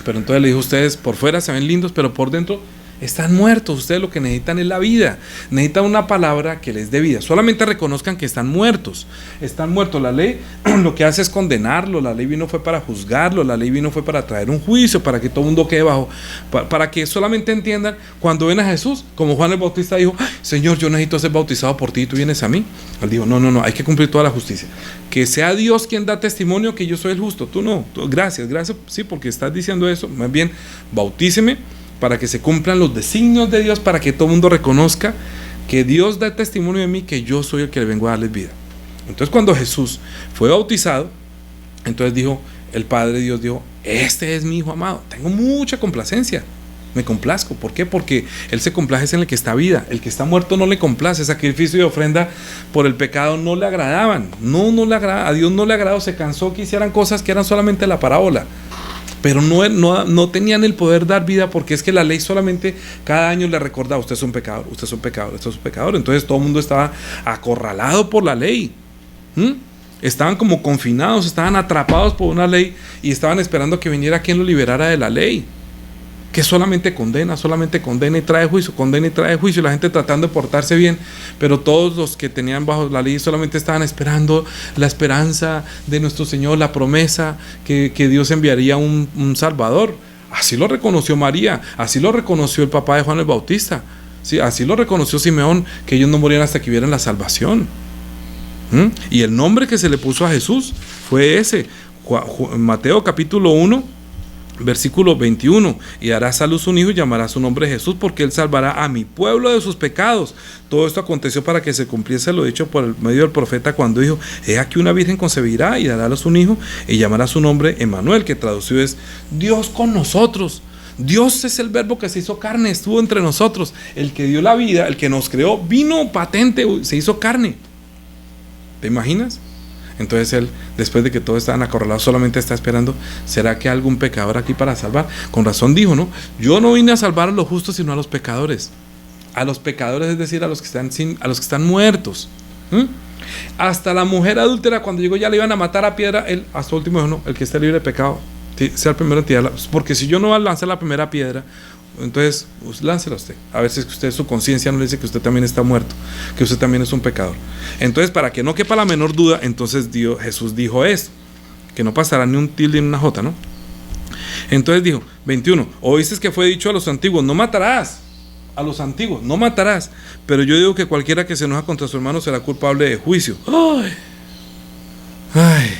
Pero entonces le dijo: ustedes por fuera se ven lindos, pero por dentro están muertos. Ustedes lo que necesitan es la vida. Necesitan una palabra que les dé vida. Solamente reconozcan que están muertos. Están muertos. La ley lo que hace es condenarlo. La ley vino fue para juzgarlo. La ley vino fue para traer un juicio, para que todo el mundo quede bajo, para que solamente entiendan cuando ven a Jesús, como Juan el Bautista dijo: Señor, yo necesito ser bautizado por ti y tú vienes a mí. Él dijo: no, hay que cumplir toda la justicia. Que sea Dios quien da testimonio que yo soy el justo. Tú no. Gracias, sí, porque estás diciendo eso. Más bien, bautíceme para que se cumplan los designios de Dios, para que todo el mundo reconozca que Dios da testimonio de mí, que yo soy el que le vengo a darles vida. Entonces cuando Jesús fue bautizado, entonces dijo, el Padre Dios dijo: este es mi Hijo amado, tengo mucha complacencia, me complazco. ¿Por qué? Porque Él se complace en el que está vida. El que está muerto no le complace. Sacrificio y ofrenda por el pecado no le agradaban. No le agrada. A Dios no le agradó. Se cansó que hicieran cosas que eran solamente la parábola. Pero no tenían el poder dar vida, porque es que la ley solamente cada año le recordaba: usted es un pecador, usted es un pecador, usted es un pecador. Entonces todo el mundo estaba acorralado por la ley. Estaban como confinados, estaban atrapados por una ley y estaban esperando que viniera quien lo liberara de la ley, que solamente condena y trae juicio, condena y trae juicio. La gente tratando de portarse bien, pero todos los que tenían bajo la ley solamente estaban esperando la esperanza de nuestro Señor, la promesa que Dios enviaría un Salvador. Así lo reconoció María, así lo reconoció el papá de Juan el Bautista, ¿sí? Así lo reconoció Simeón, que ellos no morían hasta que vieran la salvación. Y el nombre que se le puso a Jesús fue ese. Mateo capítulo 1, versículo 21: y darás a luz un hijo y llamará su nombre Jesús, porque él salvará a mi pueblo de sus pecados. Todo esto aconteció para que se cumpliese lo dicho por el medio del profeta, cuando dijo: he aquí una virgen concebirá y dará a luz un hijo y llamará su nombre Emmanuel, que traducido es Dios con nosotros. Dios es el verbo que se hizo carne, estuvo entre nosotros. El que dio la vida, el que nos creó, vino patente, se hizo carne. ¿Te imaginas? Entonces él, después de que todos estaban acorralados, solamente está esperando: ¿será que hay algún pecador aquí para salvar? Con razón dijo, ¿no? Yo no vine a salvar a los justos, sino a los pecadores. a los pecadores, es decir, a los que están muertos. Hasta la mujer adúltera, cuando llegó, ya le iban a matar a piedra, él hasta último dijo, no, el que esté libre de pecado, sea el primero en tirarla, porque si yo no lanzo la primera piedra, entonces pues, láncela usted, a ver si es que usted, su conciencia no le dice que usted también está muerto, que usted también es un pecador. Entonces, para que no quepa la menor duda, entonces Jesús dijo esto, que no pasará ni un tilde ni una jota, ¿no? Entonces dijo, 21, oíste que fue dicho a los antiguos, no matarás. A los antiguos, no matarás. Pero yo digo que cualquiera que se enoja contra su hermano será culpable de juicio. Ay.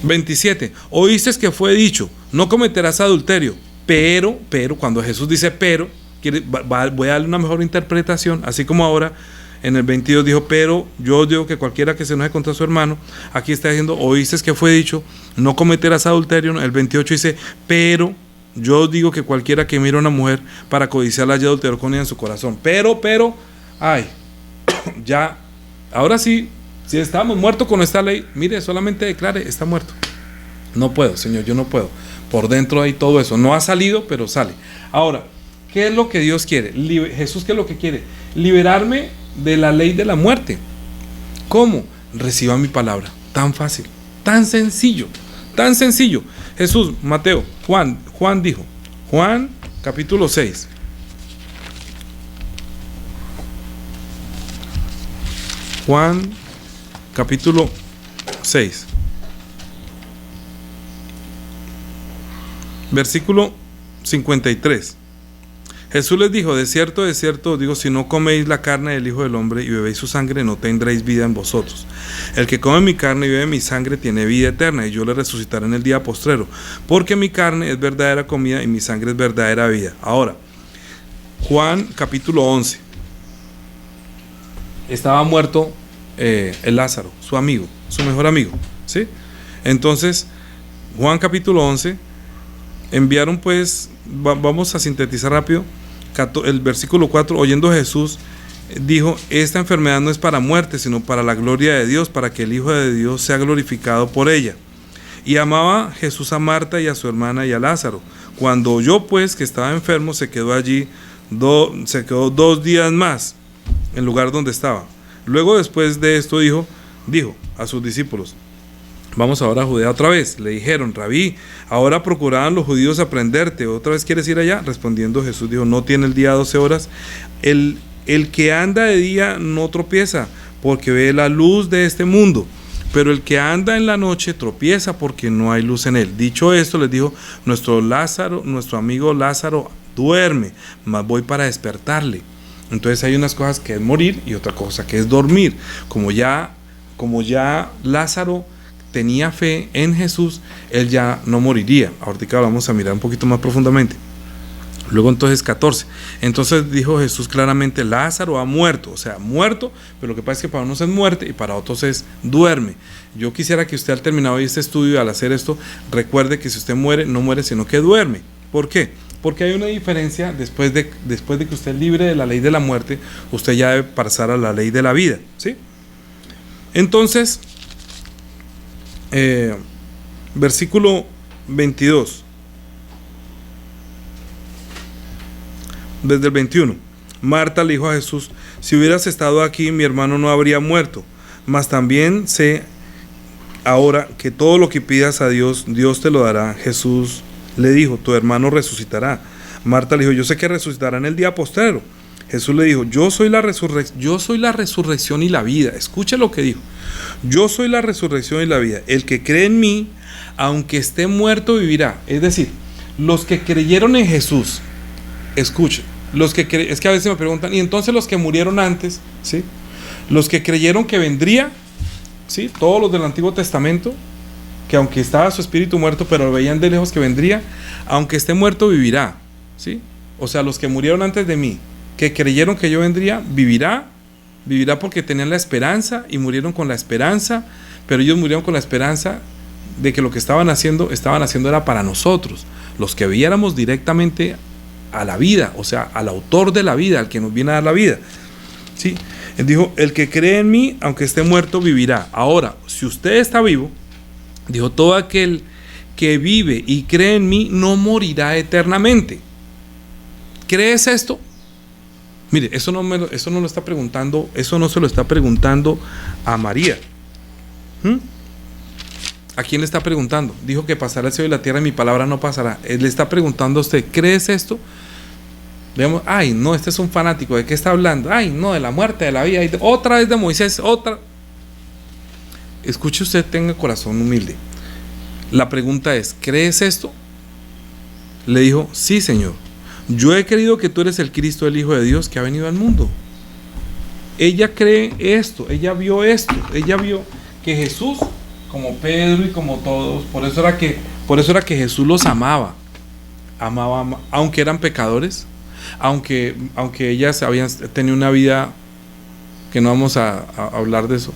27, oíste que fue dicho, no cometerás adulterio. Pero, cuando Jesús dice pero, voy a darle una mejor interpretación, así como ahora en el 22 dijo, pero yo digo que cualquiera que se enoje contra su hermano, aquí está diciendo, oíste que fue dicho, no cometerás adulterio. El 28 dice, pero yo digo que cualquiera que mire a una mujer para codiciarla ya adulteró con ella en su corazón. Pero, ay, ya, ahora sí, si estábamos muertos con esta ley, mire, solamente declare, está muerto. No puedo, Señor, yo no puedo. Por dentro hay todo eso, no ha salido, pero sale. Ahora, ¿qué es lo que Dios quiere? Jesús, ¿qué es lo que quiere? Liberarme de la ley de la muerte. ¿Cómo? Reciba mi palabra. Tan fácil, tan sencillo, tan sencillo. Jesús, Mateo, Juan dijo, Juan capítulo 6. Juan capítulo 6. Versículo 53. Jesús les dijo, de cierto os digo, si no coméis la carne del Hijo del Hombre y bebéis su sangre, no tendréis vida en vosotros. El que come mi carne y bebe mi sangre tiene vida eterna, y yo le resucitaré en el día postrero, porque mi carne es verdadera comida y mi sangre es verdadera vida. Ahora, Juan capítulo 11. Estaba muerto el Lázaro, su amigo, su mejor amigo, ¿sí? Entonces, Juan capítulo 11, enviaron pues, vamos a sintetizar rápido, el versículo 4, oyendo Jesús, dijo, esta enfermedad no es para muerte, sino para la gloria de Dios, para que el Hijo de Dios sea glorificado por ella. Y amaba Jesús a Marta y a su hermana y a Lázaro. Cuando oyó pues que estaba enfermo, se quedó allí, se quedó 2 días más, en el lugar donde estaba. Luego después de esto dijo a sus discípulos, vamos ahora a Judea otra vez. Le dijeron, Rabí, ahora procuraban los judíos aprenderte, ¿otra vez quieres ir allá? Respondiendo Jesús dijo, no tiene el día 12 horas. El que anda de día no tropieza, porque ve la luz de este mundo, pero el que anda en la noche tropieza porque no hay luz en él. Dicho esto, les dijo, nuestro amigo Lázaro duerme, mas voy para despertarle. Entonces hay unas cosas que es morir y otra cosa que es dormir. Como ya Lázaro tenía fe en Jesús, él ya no moriría. Ahorita vamos a mirar un poquito más profundamente. Luego entonces 14. Entonces dijo Jesús claramente, Lázaro ha muerto, o sea, muerto, pero lo que pasa es que para unos es muerte y para otros es duerme. Yo quisiera que usted al terminar hoy este estudio y al hacer esto, recuerde que si usted muere, no muere, sino que duerme. ¿Por qué? Porque hay una diferencia, después de que usted es libre de la ley de la muerte, usted ya debe pasar a la ley de la vida, ¿sí? Entonces, versículo 22. Desde el 21, Marta le dijo a Jesús, si hubieras estado aquí, mi hermano no habría muerto, mas también sé ahora que todo lo que pidas a Dios, Dios te lo dará. Jesús le dijo, tu hermano resucitará. Marta le dijo, yo sé que resucitará en el día postrero. Jesús le dijo, yo soy la resurrección y la vida. Escuche lo que dijo, yo soy la resurrección y la vida. El que cree en mí, aunque esté muerto, vivirá. Es decir, los que creyeron en Jesús, escuchen, es que a veces me preguntan, y entonces los que murieron antes, ¿sí? Los que creyeron que vendría, ¿sí? Todos los del Antiguo Testamento, que aunque estaba su espíritu muerto, pero veían de lejos que vendría, aunque esté muerto vivirá, ¿sí? O sea, los que murieron antes de mí, que creyeron que yo vendría, vivirá porque tenían la esperanza y murieron con la esperanza, pero ellos murieron con la esperanza de que lo que estaban haciendo era para nosotros, los que viéramos directamente a la vida, o sea, al autor de la vida, al que nos viene a dar la vida, ¿sí? Él dijo, el que cree en mí, aunque esté muerto, vivirá. Ahora, si usted está vivo, dijo, todo aquel que vive y cree en mí no morirá eternamente. ¿Crees esto? Mire, eso no lo está preguntando, eso no se lo está preguntando a María. ¿A quién le está preguntando? Dijo que pasará el cielo y la tierra y mi palabra no pasará. Él le está preguntando a usted, ¿crees esto? Veamos, ay, no, este es un fanático, ¿de qué está hablando? Ay, no, de la muerte, de la vida, otra vez de Moisés, otra. Escuche usted, tenga corazón humilde. La pregunta es, ¿crees esto? Le dijo, sí, Señor. Yo he creído que tú eres el Cristo, el Hijo de Dios, que ha venido al mundo. Ella cree esto, ella vio que Jesús, como Pedro y como todos, por eso era que Jesús los amaba, aunque eran pecadores, aunque ellas habían tenido una vida que no vamos a hablar de eso,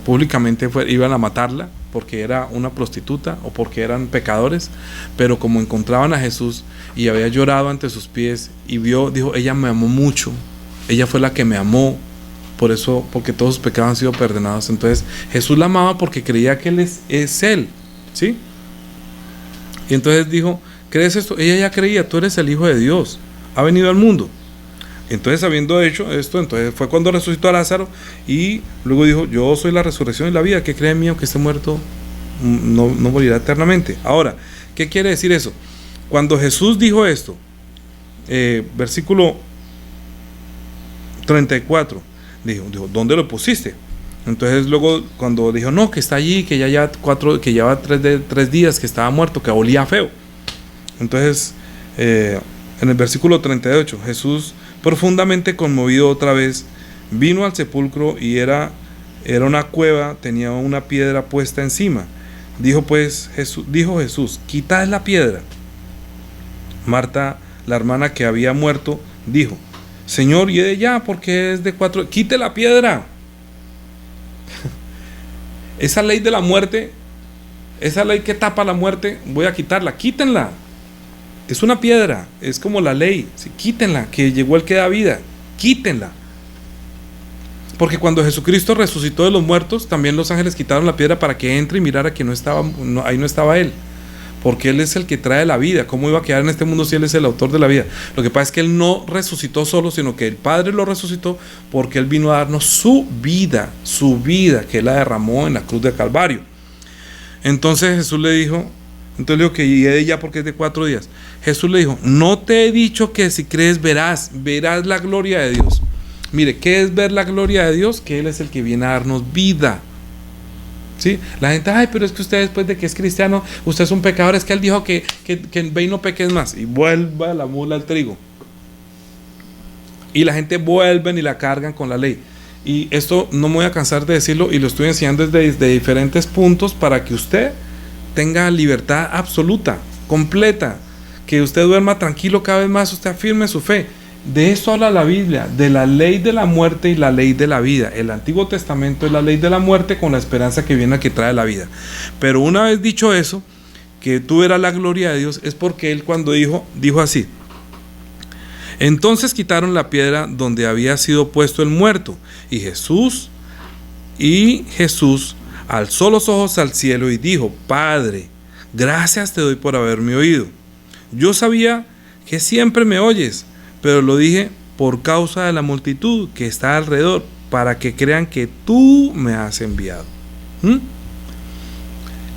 públicamente iban a matarla porque era una prostituta o porque eran pecadores, pero como encontraban a Jesús y había llorado ante sus pies y dijo, ella me amó mucho, ella fue la que me amó, por eso, porque todos sus pecados han sido perdonados. Entonces Jesús la amaba porque creía que Él es Él, ¿sí? Y entonces dijo, ¿crees esto? Ella ya creía, tú eres el Hijo de Dios, ha venido al mundo. Entonces, habiendo hecho esto, entonces fue cuando resucitó a Lázaro y luego dijo, yo soy la resurrección y la vida, que cree en mí aunque esté muerto no morirá eternamente. Ahora, ¿qué quiere decir eso? Cuando Jesús dijo esto, versículo 34, dijo, ¿dónde lo pusiste? Entonces luego cuando dijo, no, que está allí, que ya lleva 3 días que estaba muerto, que olía feo. Entonces, en el versículo 38, Jesús, profundamente conmovido otra vez, vino al sepulcro y era una cueva, tenía una piedra puesta encima. Dijo Jesús, quitad la piedra. Marta, la hermana que había muerto, dijo, Señor, y de ya, porque es de 4, quite la piedra. Esa ley de la muerte, esa ley que tapa la muerte, voy a quitarla, quítenla. Es una piedra, es como la ley, sí, quítenla, que llegó el que da vida, quítenla. Porque cuando Jesucristo resucitó de los muertos, también los ángeles quitaron la piedra para que entre y mirara que ahí no estaba Él. Porque Él es el que trae la vida. ¿Cómo iba a quedar en este mundo si Él es el autor de la vida? Lo que pasa es que Él no resucitó solo, sino que el Padre lo resucitó porque Él vino a darnos su vida, que Él la derramó en la cruz de Calvario. Entonces Jesús le dijo, que llegue ya porque es de 4 días. Jesús le dijo, no te he dicho que si crees verás la gloria de Dios. Mire, ¿qué es ver la gloria de Dios? Que Él es el que viene a darnos vida. ¿Sí? La gente, ay, pero es que usted después de que es cristiano, usted es un pecador, es que Él dijo que ve y no peques más. Y vuelva la mula al trigo. Y la gente vuelve y la cargan con la ley. Y esto no me voy a cansar de decirlo y lo estoy enseñando desde diferentes puntos para que usted tenga libertad absoluta, completa, que usted duerma tranquilo cada vez más, usted afirme su fe. De eso habla la Biblia, de la ley de la muerte y la ley de la vida. El Antiguo Testamento es la ley de la muerte con la esperanza que viene a que trae la vida. Pero una vez dicho eso, que tú verás la gloria de Dios, es porque Él cuando dijo así. Entonces quitaron la piedra donde había sido puesto el muerto, y Jesús alzó los ojos al cielo y dijo, Padre, gracias te doy por haberme oído. Yo sabía que siempre me oyes, pero lo dije por causa de la multitud que está alrededor, para que crean que tú me has enviado.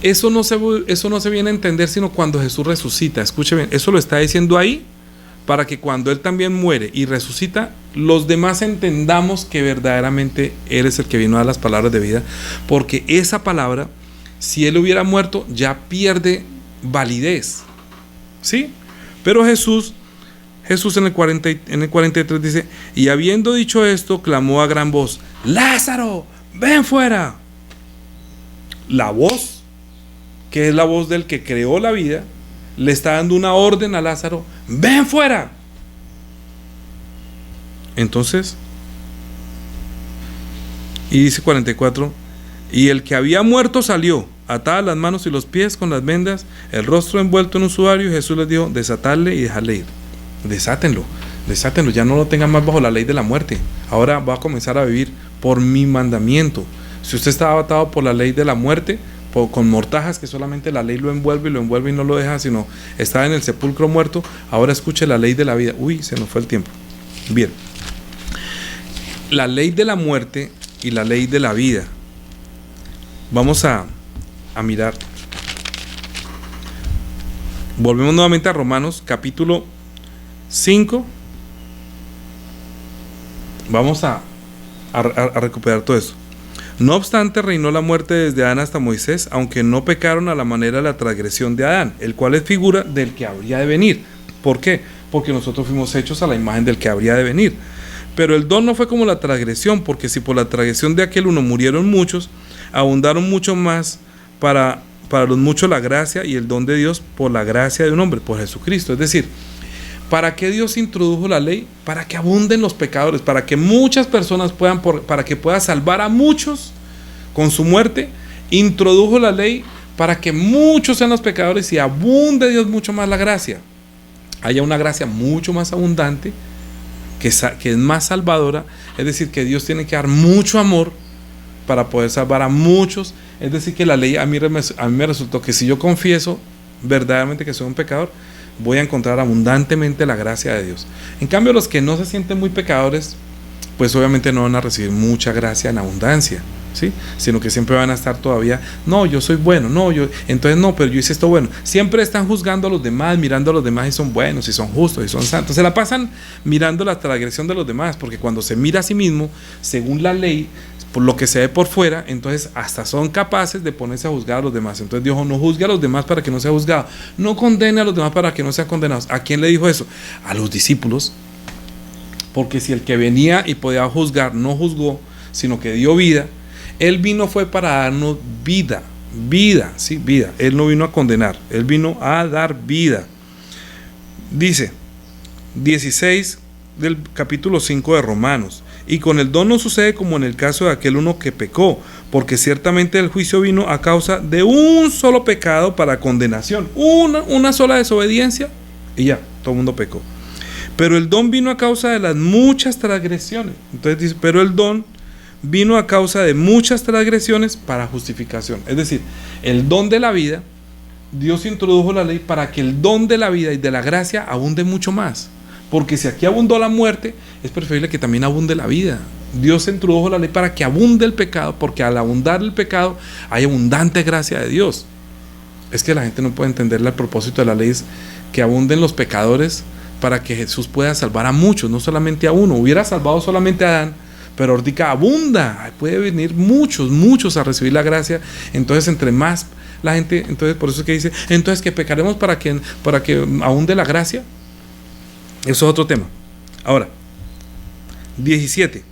Eso no se viene a entender sino cuando Jesús resucita. Escuche bien, eso lo está diciendo ahí para que cuando Él también muere y resucita, los demás entendamos que verdaderamente Él es el que vino a dar las palabras de vida, porque esa palabra, si Él hubiera muerto, ya pierde validez, ¿sí? Pero Jesús en el 43 dice, y habiendo dicho esto, clamó a gran voz, Lázaro, ven fuera. La voz, que es la voz del que creó la vida, le está dando una orden a Lázaro, ven fuera. Entonces, y dice 44, y el que había muerto salió, atadas las manos y los pies con las vendas, el rostro envuelto en un sudario, y Jesús les dijo, desatadle y dejadle ir. Desátenlo, ya no lo tengan más bajo la ley de la muerte. Ahora va a comenzar a vivir por mi mandamiento. Si usted estaba atado por la ley de la muerte, con mortajas que solamente la ley lo envuelve y no lo deja, sino estaba en el sepulcro muerto, ahora escuche la ley de la vida. Uy, se nos fue el tiempo. Bien, la ley de la muerte y la ley de la vida. Vamos a mirar. Volvemos nuevamente a Romanos capítulo 5. Vamos a recuperar todo eso. No obstante, reinó la muerte desde Adán hasta Moisés, aunque no pecaron a la manera de la transgresión de Adán, el cual es figura del que habría de venir. ¿Por qué? Porque nosotros fuimos hechos a la imagen del que habría de venir. Pero el don no fue como la transgresión, porque si por la transgresión de aquel uno murieron muchos, abundaron mucho más para los muchos la gracia y el don de Dios por la gracia de un hombre, por Jesucristo. Es decir, ¿para qué Dios introdujo la ley? Para que abunden los pecadores, para que muchas personas puedan, para que pueda salvar a muchos con su muerte. Introdujo la ley para que muchos sean los pecadores y abunde Dios mucho más la gracia. Haya una gracia mucho más abundante, que es más salvadora. Es decir, que Dios tiene que dar mucho amor para poder salvar a muchos. Es decir, que la ley a mí me resultó que si yo confieso verdaderamente que soy un pecador, voy a encontrar abundantemente la gracia de Dios. En cambio, los que no se sienten muy pecadores, pues obviamente no van a recibir mucha gracia en abundancia, ¿sí? Sino que siempre van a estar todavía, no, yo soy bueno, entonces no, pero yo hice esto bueno. Siempre están juzgando a los demás, mirando a los demás y son buenos, y son justos, y son santos. Se la pasan mirando la transgresión de los demás, porque cuando se mira a sí mismo, según la ley, por lo que se ve por fuera, entonces hasta son capaces de ponerse a juzgar a los demás. Entonces Dios no juzgue a los demás para que no sea juzgado, no condene a los demás para que no sean condenados. ¿A quién le dijo eso? A los discípulos. Porque si el que venía y podía juzgar no juzgó, sino que dio vida, Él vino fue para darnos vida, sí, vida. Él no vino a condenar, Él vino a dar vida. Dice 16 del capítulo 5 de Romanos: y con el don no sucede como en el caso de aquel uno que pecó, porque ciertamente el juicio vino a causa de un solo pecado para condenación, una sola desobediencia y ya, todo el mundo pecó. Pero el don vino a causa de las muchas transgresiones. Entonces dice, pero el don vino a causa de muchas transgresiones para justificación. Es decir, el don de la vida, Dios introdujo la ley para que el don de la vida y de la gracia abunde mucho más. Porque si aquí abundó la muerte, es preferible que también abunde la vida. Dios introdujo la ley para que abunde el pecado, porque al abundar el pecado hay abundante gracia de Dios. Es que la gente no puede entender el propósito de la ley, es que abunden los pecadores para que Jesús pueda salvar a muchos, no solamente a uno. Hubiera salvado solamente a Adán, pero ahorita abunda, puede venir muchos a recibir la gracia. Entonces entre más la gente, entonces por eso es que dice, entonces que pecaremos para que abunde la gracia. Eso es otro tema. Ahora, 17.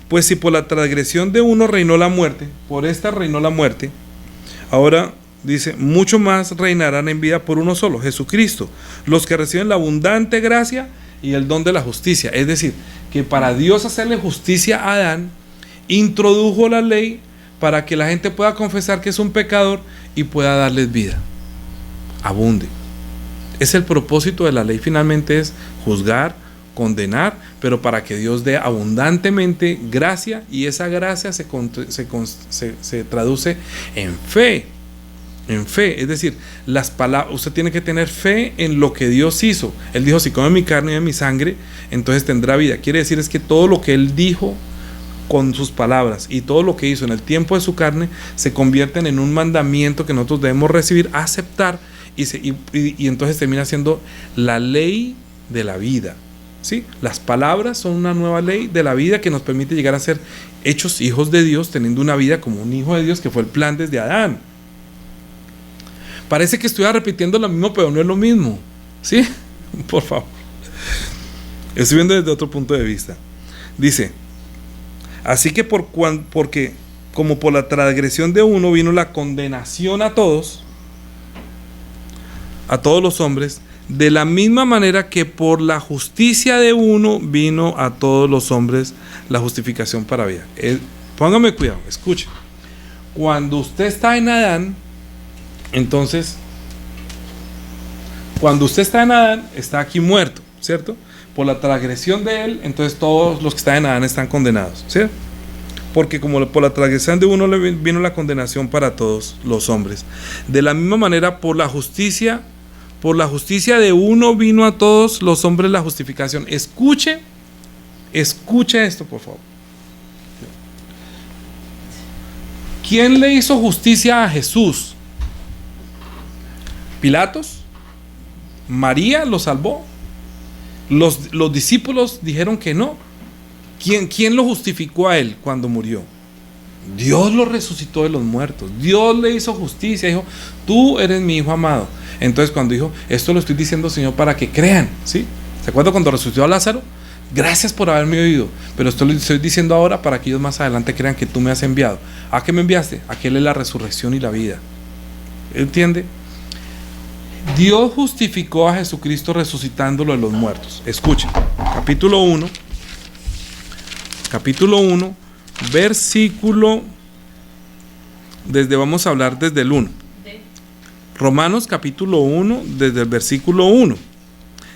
Pues si por la transgresión de uno reinó la muerte, por esta reinó la muerte, ahora dice, mucho más reinarán en vida por uno solo, Jesucristo, los que reciben la abundante gracia y el don de la justicia. Es decir, que para Dios hacerle justicia a Adán, introdujo la ley para que la gente pueda confesar que es un pecador y pueda darles vida. Abunde. Es el propósito de la ley, finalmente es juzgar, condenar, pero para que Dios dé abundantemente gracia, y esa gracia se traduce en fe. En fe, es decir, las palabras, usted tiene que tener fe en lo que Dios hizo. Él dijo, si come mi carne y de mi sangre, entonces tendrá vida. Quiere decir es que todo lo que Él dijo con sus palabras y todo lo que hizo en el tiempo de su carne se convierten en un mandamiento que nosotros debemos recibir, aceptar, y entonces termina siendo la ley de la vida, ¿sí? Las palabras son una nueva ley de la vida que nos permite llegar a ser hechos hijos de Dios, teniendo una vida como un hijo de Dios, que fue el plan desde Adán. Parece que estoy repitiendo lo mismo, pero no es lo mismo, ¿sí? Por favor. Estoy viendo desde otro punto de vista. Dice, así que porque como por la transgresión de uno vino la condenación a todos los hombres, de la misma manera que por la justicia de uno vino a todos los hombres la justificación para vida. Póngame cuidado, escuche. Cuando usted está en Adán, entonces, cuando usted está en Adán, está aquí muerto, ¿cierto? Por la transgresión de él, entonces todos los que están en Adán están condenados, ¿cierto? Porque como por la transgresión de uno le vino la condenación para todos los hombres. De la misma manera, por la justicia de uno vino a todos los hombres la justificación. Escuche esto, por favor. ¿Quién le hizo justicia a Jesús? ¿Pilatos? ¿María lo salvó? ¿Los discípulos dijeron que no? ¿Quién lo justificó a él cuando murió? Dios lo resucitó de los muertos. Dios le hizo justicia. Dijo, tú eres mi hijo amado. Entonces cuando dijo, esto lo estoy diciendo, Señor, para que crean, ¿sí? ¿Se acuerdan cuando resucitó a Lázaro? Gracias por haberme oído, pero esto lo estoy diciendo ahora para que ellos más adelante crean que tú me has enviado. ¿A qué me enviaste? A que Él es la resurrección y la vida. ¿Entiende? Dios justificó a Jesucristo resucitándolo de los muertos. Escuchen, capítulo 1, versículo, vamos a hablar desde el 1. Romanos capítulo 1, desde el versículo 1.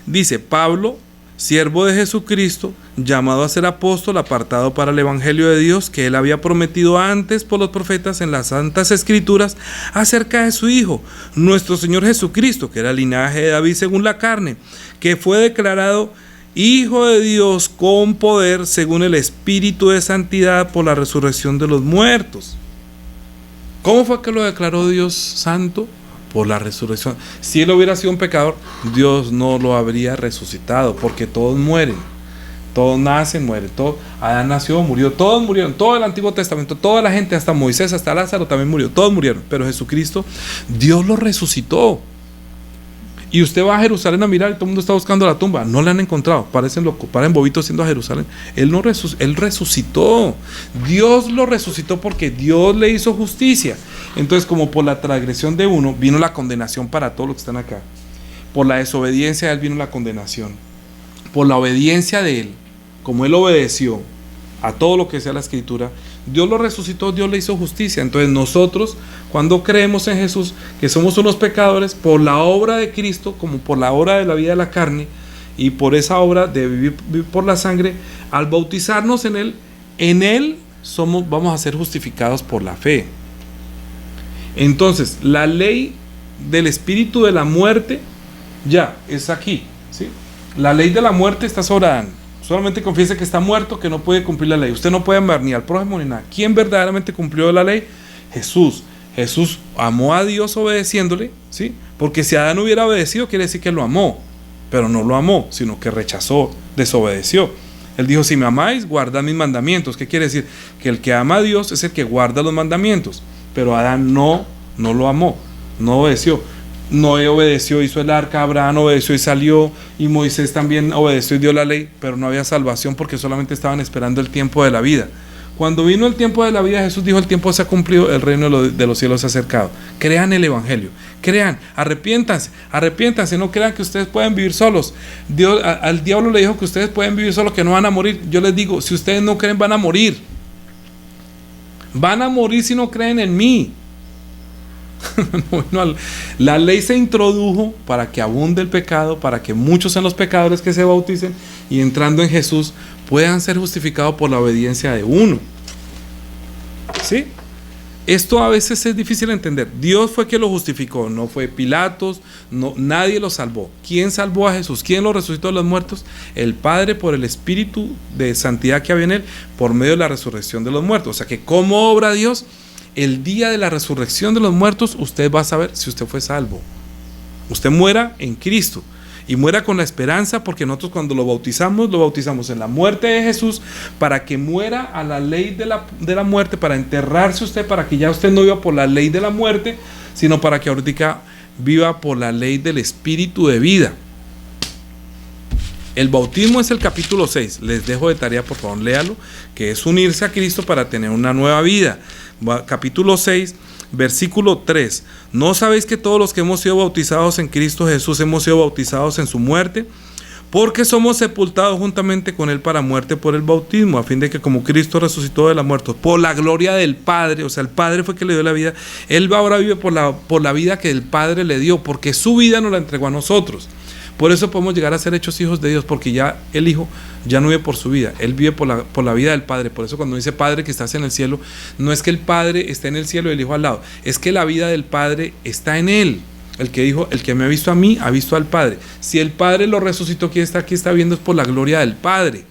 Dice, Pablo, siervo de Jesucristo, llamado a ser apóstol, apartado para el evangelio de Dios, que Él había prometido antes por los profetas en las santas escrituras, acerca de su Hijo, nuestro Señor Jesucristo, que era el linaje de David según la carne, que fue declarado Hijo de Dios con poder según el Espíritu de santidad por la resurrección de los muertos. ¿Cómo fue que lo declaró Dios santo? Por la resurrección. Si él hubiera sido un pecador, Dios no lo habría resucitado, porque todos mueren, todos nacen, mueren, Adán nació, murió, todos murieron, todo el Antiguo Testamento, toda la gente, hasta Moisés, hasta Lázaro también murió, todos murieron, pero Jesucristo, Dios lo resucitó. Y usted va a Jerusalén a mirar y todo el mundo está buscando la tumba, no la han encontrado, parecen locos, parecen bobitos yendo a Jerusalén. Él resucitó, Dios lo resucitó porque Dios le hizo justicia. Entonces, como por la transgresión de uno vino la condenación para todos los que están acá, por la desobediencia de él vino la condenación, por la obediencia de él, como él obedeció a todo lo que sea la Escritura, Dios lo resucitó, Dios le hizo justicia. Entonces nosotros, cuando creemos en Jesús, que somos unos pecadores, por la obra de Cristo, como por la obra de la vida de la carne, y por esa obra de vivir por la sangre, al bautizarnos en Él vamos a ser justificados por la fe. Entonces, la ley del espíritu de la muerte ya es aquí, ¿sí? La ley de la muerte está sobre Adán. Solamente confiese que está muerto, que no puede cumplir la ley. Usted no puede amar ni al prójimo ni nada. ¿Quién verdaderamente cumplió la ley? Jesús. Jesús amó a Dios obedeciéndole, ¿sí? Porque si Adán hubiera obedecido, quiere decir que lo amó, pero no lo amó, sino que rechazó, desobedeció. Él dijo, si me amáis, guardad mis mandamientos. ¿Qué quiere decir? Que el que ama a Dios es el que guarda los mandamientos. Pero Adán no lo amó, no obedeció. Noé obedeció, hizo el arca, Abraham obedeció y salió, y Moisés también obedeció y dio la ley, pero no había salvación porque solamente estaban esperando el tiempo de la vida. Cuando vino el tiempo de la vida, Jesús dijo, el tiempo se ha cumplido, el reino de los cielos se ha acercado. Crean el evangelio, crean, arrepiéntanse, no crean que ustedes pueden vivir solos. Dios, al diablo le dijo que ustedes pueden vivir solos, que no van a morir. Yo les digo, si ustedes no creen, van a morir. Van a morir si no creen en mí. Bueno, la ley se introdujo para que abunde el pecado, para que muchos sean los pecadores que se bauticen y entrando en Jesús puedan ser justificados por la obediencia de uno. ¿Sí? Esto a veces es difícil de entender. Dios fue quien lo justificó, no fue Pilatos, nadie lo salvó. ¿Quién salvó a Jesús? ¿Quién lo resucitó de los muertos? El Padre, por el Espíritu de santidad que había en él, por medio de la resurrección de los muertos. O sea que como obra Dios, el día de la resurrección de los muertos, usted va a saber si usted fue salvo. Usted muera en Cristo y muera con la esperanza, porque nosotros cuando lo bautizamos en la muerte de Jesús, para que muera a la ley de la muerte, para enterrarse usted, para que ya usted no viva por la ley de la muerte, sino para que ahorita viva por la ley del espíritu de vida. El bautismo es el capítulo 6, les dejo de tarea, por favor, léalo, que es unirse a Cristo para tener una nueva vida. Capítulo 6, versículo 3. ¿No sabéis que todos los que hemos sido bautizados en Cristo Jesús hemos sido bautizados en su muerte? Porque somos sepultados juntamente con él para muerte por el bautismo, a fin de que como Cristo resucitó de la muerte por la gloria del Padre, o sea, el Padre fue que le dio la vida, él ahora vive por la vida que el Padre le dio, porque su vida nos la entregó a nosotros. Por eso podemos llegar a ser hechos hijos de Dios, porque ya el Hijo ya no vive por su vida, Él vive por la vida del Padre. Por eso cuando dice Padre que estás en el cielo, no es que el Padre esté en el cielo y el Hijo al lado, es que la vida del Padre está en Él. El que dijo, el que me ha visto a mí, ha visto al Padre. Si el Padre lo resucitó, quien está aquí está viendo es por la gloria del Padre.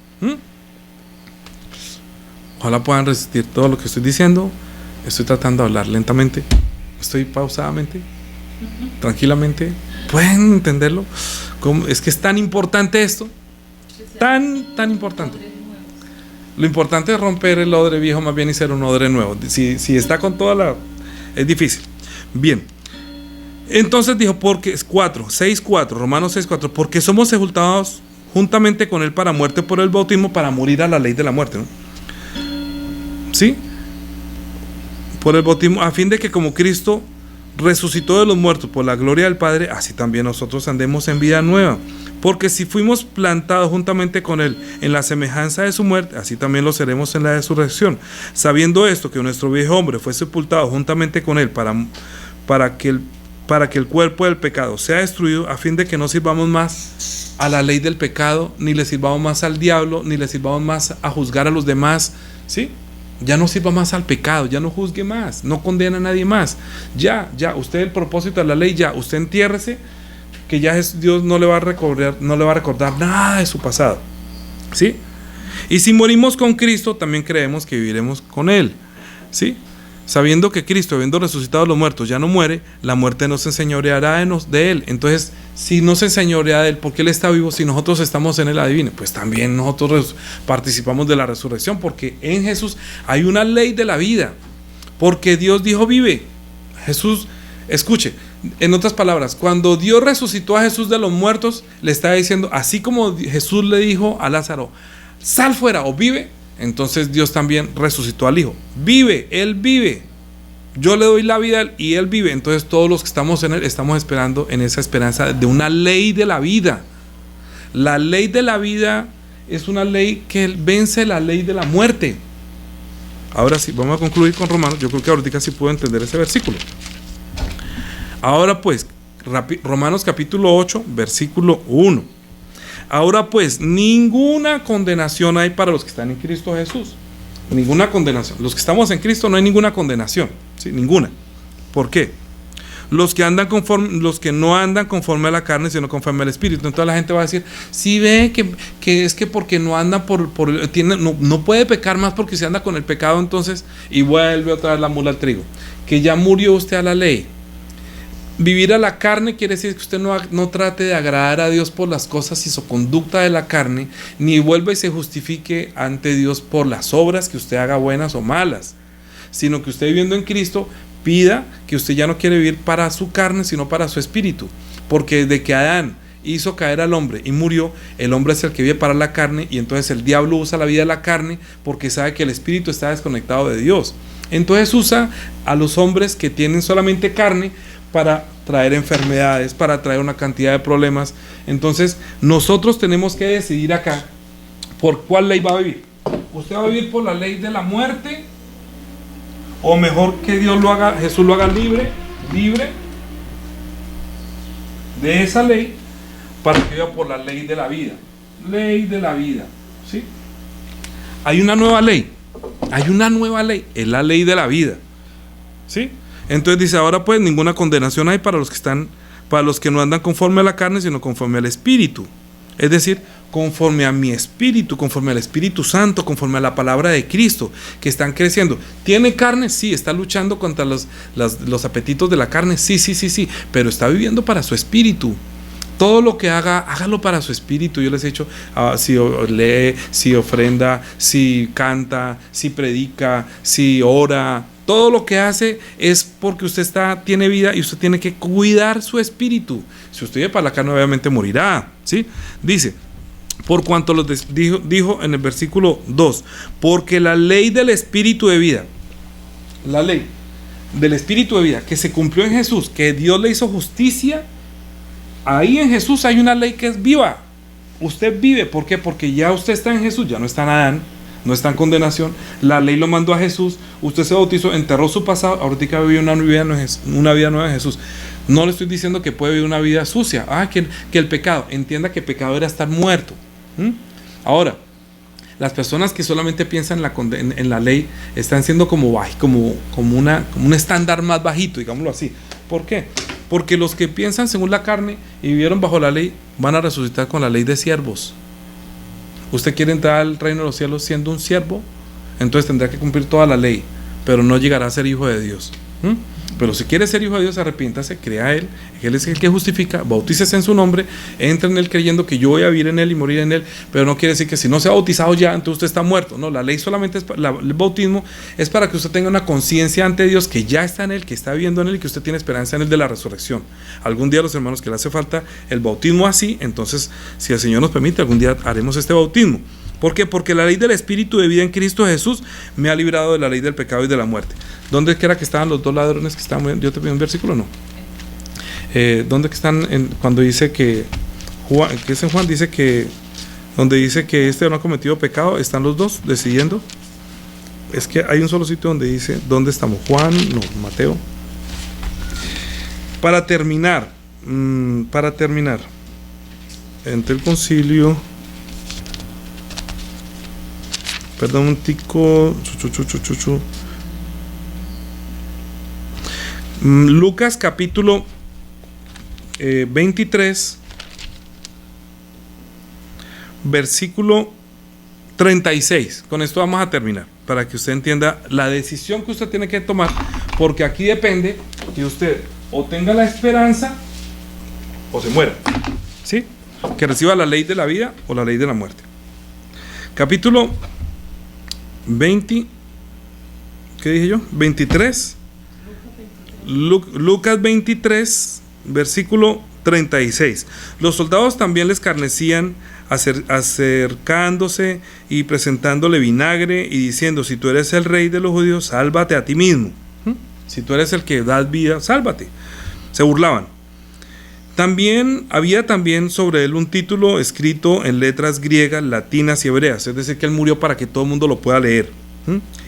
Ojalá puedan resistir todo lo que estoy diciendo. Estoy tratando de hablar lentamente, estoy pausadamente, tranquilamente. ¿Pueden entenderlo? Es que es tan importante esto, tan importante. Lo importante es romper el odre viejo más bien y ser un odre nuevo. Si está con toda la... es difícil. Bien. Entonces dijo, porque es 6:4, Romanos 6:4, porque somos sepultados juntamente con él para muerte por el bautismo, para morir a la ley de la muerte, ¿no? ¿Sí? Por el bautismo, a fin de que como Cristo resucitó de los muertos por la gloria del Padre, así también nosotros andemos en vida nueva. Porque si fuimos plantados juntamente con él en la semejanza de su muerte, así también lo seremos en la resurrección. Sabiendo esto, que nuestro viejo hombre fue sepultado juntamente con él para que el cuerpo del pecado sea destruido, a fin de que no sirvamos más a la ley del pecado, ni le sirvamos más al diablo, ni le sirvamos más a juzgar a los demás, ¿sí? Ya no sirva más al pecado, ya no juzgue más, no condena a nadie más. Ya, usted el propósito de la ley, ya, usted entiérrese, que ya Dios no le va a recordar nada de su pasado, ¿sí? Y si morimos con Cristo, también creemos que viviremos con Él, ¿sí? Sabiendo que Cristo, habiendo resucitado a los muertos, ya no muere, la muerte no se enseñoreará de Él. Entonces, si no se enseñorea de Él, ¿por qué Él está vivo? Si nosotros estamos en Él, adivine, pues también nosotros participamos de la resurrección, porque en Jesús hay una ley de la vida, porque Dios dijo vive. Jesús, escuche, en otras palabras, cuando Dios resucitó a Jesús de los muertos, le estaba diciendo, así como Jesús le dijo a Lázaro, sal fuera o vive, entonces Dios también resucitó al Hijo. Vive, Él vive. Yo le doy la vida y Él vive. Entonces todos los que estamos en Él estamos esperando en esa esperanza de una ley de la vida. La ley de la vida es una ley que vence la ley de la muerte. Ahora sí, vamos a concluir con Romanos. Yo creo que ahorita sí puedo entender ese versículo. Ahora pues, Romanos capítulo 8, versículo 1. Ahora pues, ninguna condenación hay para los que están en Cristo Jesús. Ninguna condenación. Los que estamos en Cristo no hay ninguna condenación, ¿sí? Ninguna. ¿Por qué? Los que no andan conforme a la carne, sino conforme al Espíritu. Entonces la gente va a decir, si ve que es que porque no anda no puede pecar más porque se anda con el pecado, entonces, y vuelve otra vez la mula al trigo. Que ya murió usted a la ley. Vivir a la carne quiere decir que usted no trate de agradar a Dios por las cosas y su conducta de la carne, ni vuelva y se justifique ante Dios por las obras que usted haga, buenas o malas, sino que usted viviendo en Cristo pida que usted ya no quiere vivir para su carne, sino para su espíritu, porque desde que Adán hizo caer al hombre y murió, el hombre es el que vive para la carne, y entonces el diablo usa la vida de la carne porque sabe que el espíritu está desconectado de Dios. Entonces usa a los hombres que tienen solamente carne para traer enfermedades, para traer una cantidad de problemas. Entonces nosotros tenemos que decidir acá por cuál ley va a vivir. ¿Usted va a vivir por la ley de la muerte? ¿O mejor que Dios lo haga, Jesús lo haga libre de esa ley, para que viva por la ley de la vida? Ley de la vida, ¿sí? Hay una nueva ley, es la ley de la vida, ¿sí? Entonces dice, ahora pues ninguna condenación hay para los que no andan conforme a la carne, sino conforme al Espíritu. Es decir, conforme a mi espíritu, conforme al Espíritu Santo, conforme a la palabra de Cristo, que están creciendo. ¿Tiene carne? Sí. ¿Está luchando contra los apetitos de la carne? Sí. Pero está viviendo para su espíritu. Todo lo que haga, hágalo para su espíritu. Yo les he dicho, si lee, si ofrenda, si canta, si predica, si ora, todo lo que hace es porque usted tiene vida y usted tiene que cuidar su espíritu. Si usted vive para la carne, obviamente morirá, ¿sí? Dice, por cuanto dijo en el versículo 2, porque la ley del espíritu de vida, la ley del espíritu de vida que se cumplió en Jesús, que Dios le hizo justicia, ahí en Jesús hay una ley que es viva. Usted vive, ¿por qué? Porque ya usted está en Jesús, ya no está en Adán, no está en condenación. La ley lo mandó a Jesús, usted se bautizó, enterró su pasado, ahorita vive una vida nueva en Jesús. No le estoy diciendo que puede vivir una vida sucia, que el pecado, entienda que pecado era estar muerto. Ahora, las personas que solamente piensan en la ley están siendo como un estándar más bajito, digámoslo así. ¿Por qué? Porque los que piensan según la carne y vivieron bajo la ley van a resucitar con la ley de siervos. ¿Usted quiere entrar al reino de los cielos siendo un siervo? Entonces tendrá que cumplir toda la ley. pero no llegará a ser hijo de Dios. Pero si quiere ser hijo de Dios, arrepiéntase, crea a Él es el que justifica, bautícese en su nombre, entra en Él creyendo que yo voy a vivir en Él y morir en Él, pero no quiere decir que si no se ha bautizado ya, entonces usted está muerto. No, la ley solamente el bautismo es para que usted tenga una conciencia ante Dios que ya está en Él, que está viviendo en Él y que usted tiene esperanza en Él de la resurrección. Algún día, los hermanos, que le hace falta el bautismo así, entonces, si el Señor nos permite, algún día haremos este bautismo. ¿Por qué? Porque la ley del Espíritu de vida en Cristo Jesús me ha librado de la ley del pecado y de la muerte. ¿Dónde era que estaban los dos ladrones que estaban muriendo? Yo te pido un versículo, ¿no? ¿Dónde que están? Cuando dice que Juan, que es en Juan, dice que donde dice que este no ha cometido pecado, están los dos decidiendo. Es que hay un solo sitio donde dice, ¿dónde estamos? Juan, no, Mateo. Para terminar, entre el concilio, perdón un tico, Lucas capítulo 23, versículo 36. Con esto vamos a terminar, para que usted entienda la decisión que usted tiene que tomar, porque aquí depende que usted o tenga la esperanza o se muera, ¿sí? Que reciba la ley de la vida o la ley de la muerte. Capítulo 20, ¿qué dije yo? 23. Lucas 23, versículo 36. Los soldados también le escarnecían, acercándose y presentándole vinagre y diciendo: si tú eres el rey de los judíos, sálvate a ti mismo. Si tú eres el que das vida, sálvate. Se burlaban. Había también sobre él un título escrito en letras griegas, latinas y hebreas, es decir, que él murió para que todo el mundo lo pueda leer.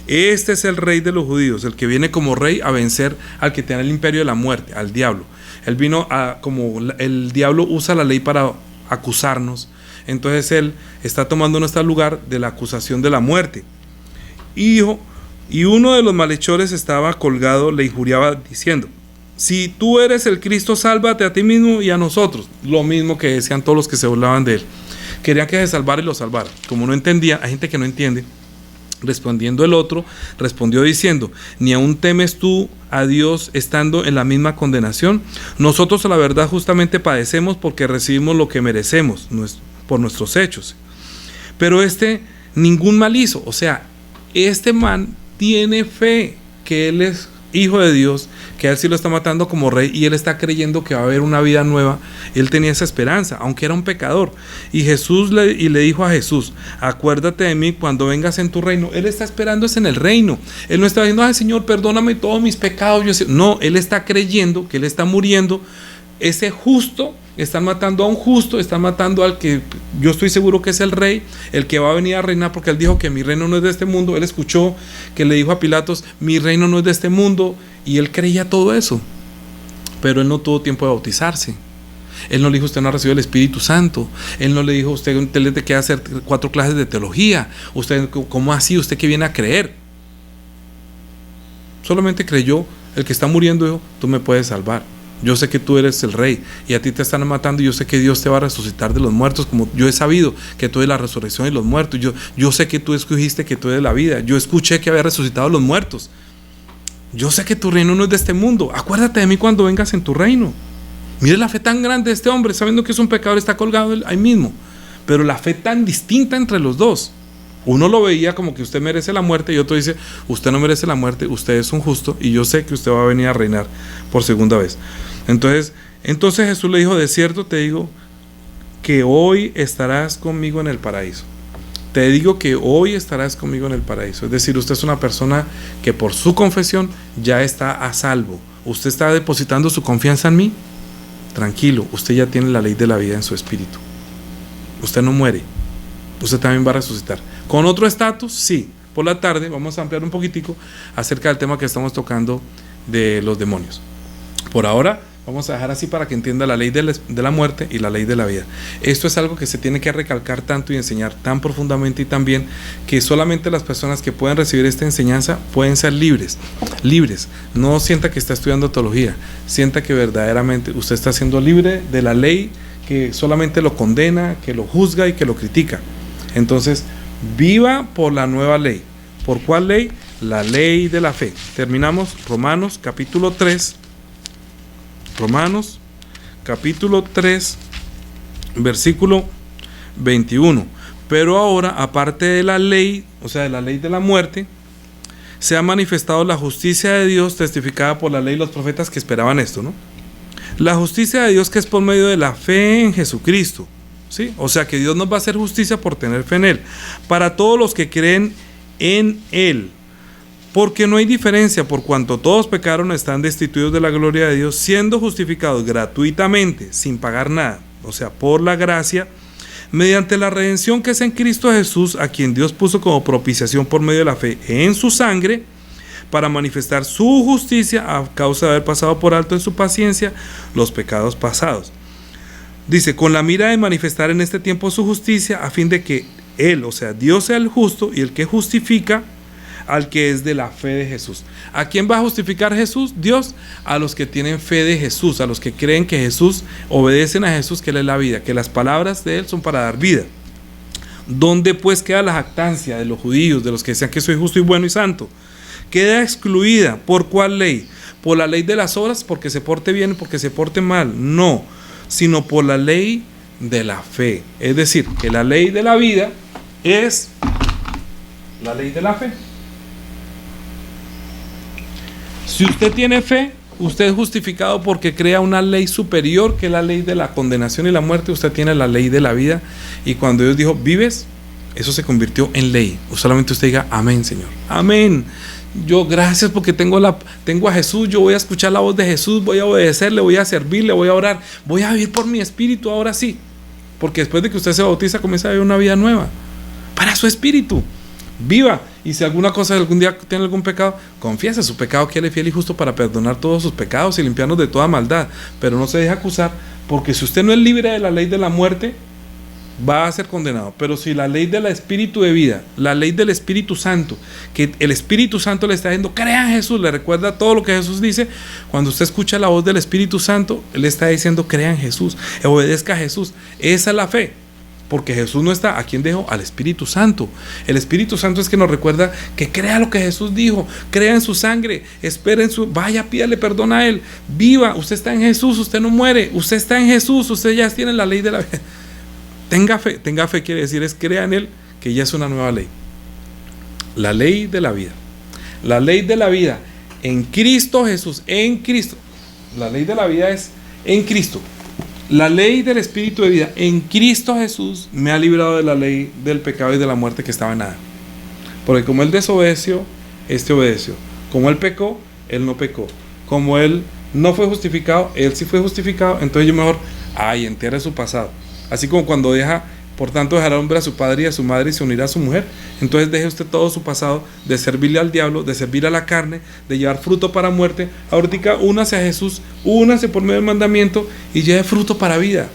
Este es el rey de los judíos, el que viene como rey a vencer al que tiene el imperio de la muerte, al diablo. Él vino como el diablo usa la ley para acusarnos, entonces él está tomando nuestro lugar de la acusación de la muerte. Y uno de los malhechores estaba colgado, le injuriaba diciendo: si tú eres el Cristo, sálvate a ti mismo y a nosotros. Lo mismo que decían todos los que se burlaban de él. Querían que se salvara y lo salvara. Como no entendía, hay gente que no entiende. Respondiendo el otro, respondió diciendo: ¿ni aún temes tú a Dios estando en la misma condenación? Nosotros a la verdad justamente padecemos porque recibimos lo que merecemos por nuestros hechos. Pero ningún mal hizo. O sea, este man tiene fe que él es hijo de Dios, que a él sí lo está matando como rey y él está creyendo que va a haber una vida nueva. Él tenía esa esperanza, aunque era un pecador. Y le dijo a Jesús: acuérdate de mí cuando vengas en tu reino. Él está esperando en el reino. Él no está diciendo: ay, Señor, perdóname todos mis pecados. No, él está creyendo que él está muriendo. Ese justo, están matando a un justo, están matando al que yo estoy seguro que es el rey, el que va a venir a reinar, porque él dijo que mi reino no es de este mundo. Él escuchó que le dijo a Pilatos: mi reino no es de este mundo, y él creía todo eso, pero él no tuvo tiempo de bautizarse. Él no le dijo: usted no ha recibido el Espíritu Santo. Él no le dijo: usted le queda hacer 4 clases de teología. Usted, ¿cómo así? ¿Usted que viene a creer? Solamente creyó. El que está muriendo dijo: tú me puedes salvar. Yo sé que tú eres el rey y a ti te están matando. Yo sé que Dios te va a resucitar de los muertos, como yo he sabido que tú eres la resurrección de los muertos. Yo sé que tú escogiste que tú eres la vida. Yo escuché que había resucitado a los muertos. Yo sé que tu reino no es de este mundo. Acuérdate de mí cuando vengas en tu reino. Mire la fe tan grande de este hombre, sabiendo que es un pecador, está colgado ahí mismo. Pero la fe tan distinta entre los dos. Uno lo veía como que usted merece la muerte y otro dice: usted no merece la muerte, usted es un justo y yo sé que usted va a venir a reinar por segunda vez. Entonces Jesús le dijo: de cierto te digo que hoy estarás conmigo en el paraíso. Te digo que hoy estarás conmigo en el paraíso. Es decir, usted es una persona que por su confesión ya está a salvo. Usted está depositando su confianza en mí. Tranquilo, usted ya tiene la ley de la vida en su espíritu. Usted no muere. Usted también va a resucitar. ¿Con otro estatus? Sí. Por la tarde vamos a ampliar un poquitico acerca del tema que estamos tocando de los demonios. Por ahora vamos a dejar así para que entienda la ley de la muerte y la ley de la vida. Esto es algo que se tiene que recalcar tanto y enseñar tan profundamente y tan bien, que solamente las personas que pueden recibir esta enseñanza pueden ser libres. No sienta que está estudiando teología, sienta que verdaderamente usted está siendo libre de la ley que solamente lo condena, que lo juzga y que lo critica. Entonces, viva por la nueva ley. ¿Por cuál ley? la ley de la fe. Terminamos Romanos capítulo 3. Romanos capítulo 3, versículo 21. Pero ahora, aparte de la ley, o sea, de la ley de la muerte, se ha manifestado la justicia de Dios testificada por la ley y los profetas que esperaban esto, ¿no? La justicia de Dios que es por medio de la fe en Jesucristo, ¿sí? O sea que Dios nos va a hacer justicia por tener fe en Él, para todos los que creen en Él, porque no hay diferencia, por cuanto todos pecaron, están destituidos de la gloria de Dios, siendo justificados gratuitamente, sin pagar nada, o sea, por la gracia, mediante la redención que es en Cristo Jesús, a quien Dios puso como propiciación por medio de la fe en su sangre, para manifestar su justicia a causa de haber pasado por alto en su paciencia los pecados pasados. Dice, con la mira de manifestar en este tiempo su justicia, a fin de que Él, o sea, Dios sea el justo y el que justifica al que es de la fe de Jesús. ¿A quién va a justificar Jesús? Dios, a los que tienen fe de Jesús, a los que creen que Jesús, obedecen a Jesús, que Él es la vida, que las palabras de Él son para dar vida. ¿Dónde pues queda la jactancia de los judíos, de los que decían que soy justo y bueno y santo? Queda excluida. ¿Por cuál ley? ¿Por la ley de las obras? ¿Porque se porte bien y porque se porte mal? No, sino por la ley de la fe. Es decir, que la ley de la vida es la ley de la fe. Si usted tiene fe, usted es justificado porque crea una ley superior que es la ley de la condenación y la muerte. Usted tiene la ley de la vida, y cuando Dios dijo, ¿vives? Eso se convirtió en ley. Solamente usted diga, amén, Señor. Amén. Yo gracias porque tengo a Jesús, yo voy a escuchar la voz de Jesús, voy a obedecerle, voy a servirle, voy a orar, voy a vivir por mi espíritu ahora sí. Porque después de que usted se bautiza, comienza a vivir una vida nueva para su espíritu. Viva, y si alguna cosa, algún día tiene algún pecado, confiese su pecado, que Él es fiel y justo para perdonar todos sus pecados y limpiarnos de toda maldad. Pero no se deje acusar, porque si usted no es libre de la ley de la muerte, va a ser condenado. Pero si la ley del espíritu de vida, la ley del Espíritu Santo, que el Espíritu Santo le está diciendo, crea en Jesús, le recuerda todo lo que Jesús dice. Cuando usted escucha la voz del Espíritu Santo, Él le está diciendo, crea en Jesús, obedezca a Jesús. Esa es la fe. Porque Jesús no está, ¿a quién dejó? Al Espíritu Santo. El Espíritu Santo es que nos recuerda que crea lo que Jesús dijo, crea en su sangre, espera en su, vaya, pídale perdón a Él, viva, usted está en Jesús, usted no muere, usted está en Jesús, usted ya tiene la ley de la vida. Tenga fe quiere decir es crea en Él, que ya es una nueva ley. La ley de la vida. La ley de la vida en Cristo Jesús, en Cristo. La ley de la vida es en Cristo. La ley del Espíritu de vida en Cristo Jesús me ha librado de la ley del pecado y de la muerte que estaba en Adán. Porque como Él desobedeció, este obedeció. Como Él pecó, Él no pecó. Como Él no fue justificado, Él sí fue justificado. Entonces yo mejor, entierre su pasado. Así como cuando deja, por tanto dejará hombre a su padre y a su madre y se unirá a su mujer. Entonces deje usted todo su pasado de servirle al diablo, de servir a la carne, de llevar fruto para muerte. Ahorita únase a Jesús, únase por medio del mandamiento y lleve fruto para vida.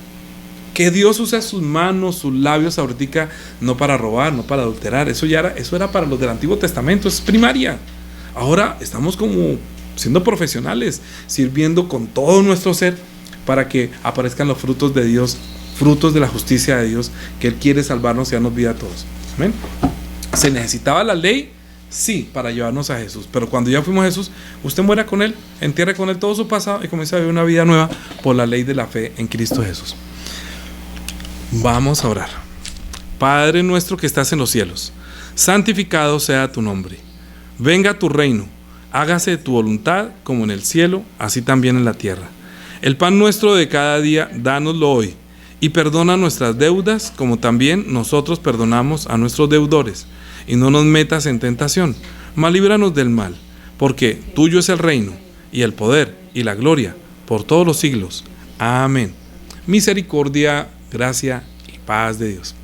Que Dios use sus manos, sus labios ahorita, no para robar, no para adulterar. Eso era para los del Antiguo Testamento, es primaria. Ahora estamos como siendo profesionales, sirviendo con todo nuestro ser para que aparezcan los frutos de Dios, frutos de la justicia de Dios, que Él quiere salvarnos y darnos vida a todos. Amén. ¿Se necesitaba la ley? Sí, para llevarnos a Jesús. Pero cuando ya fuimos a Jesús, usted muera con Él, entierre con Él todo su pasado y comienza a vivir una vida nueva por la ley de la fe en Cristo Jesús. Vamos a orar. Padre nuestro que estás en los cielos, santificado sea tu nombre. Venga tu reino, hágase tu voluntad como en el cielo, así también en la tierra. El pan nuestro de cada día, dánoslo hoy. Y perdona nuestras deudas, como también nosotros perdonamos a nuestros deudores. Y no nos metas en tentación, mas líbranos del mal, porque tuyo es el reino, y el poder, y la gloria, por todos los siglos. Amén. Misericordia, gracia y paz de Dios.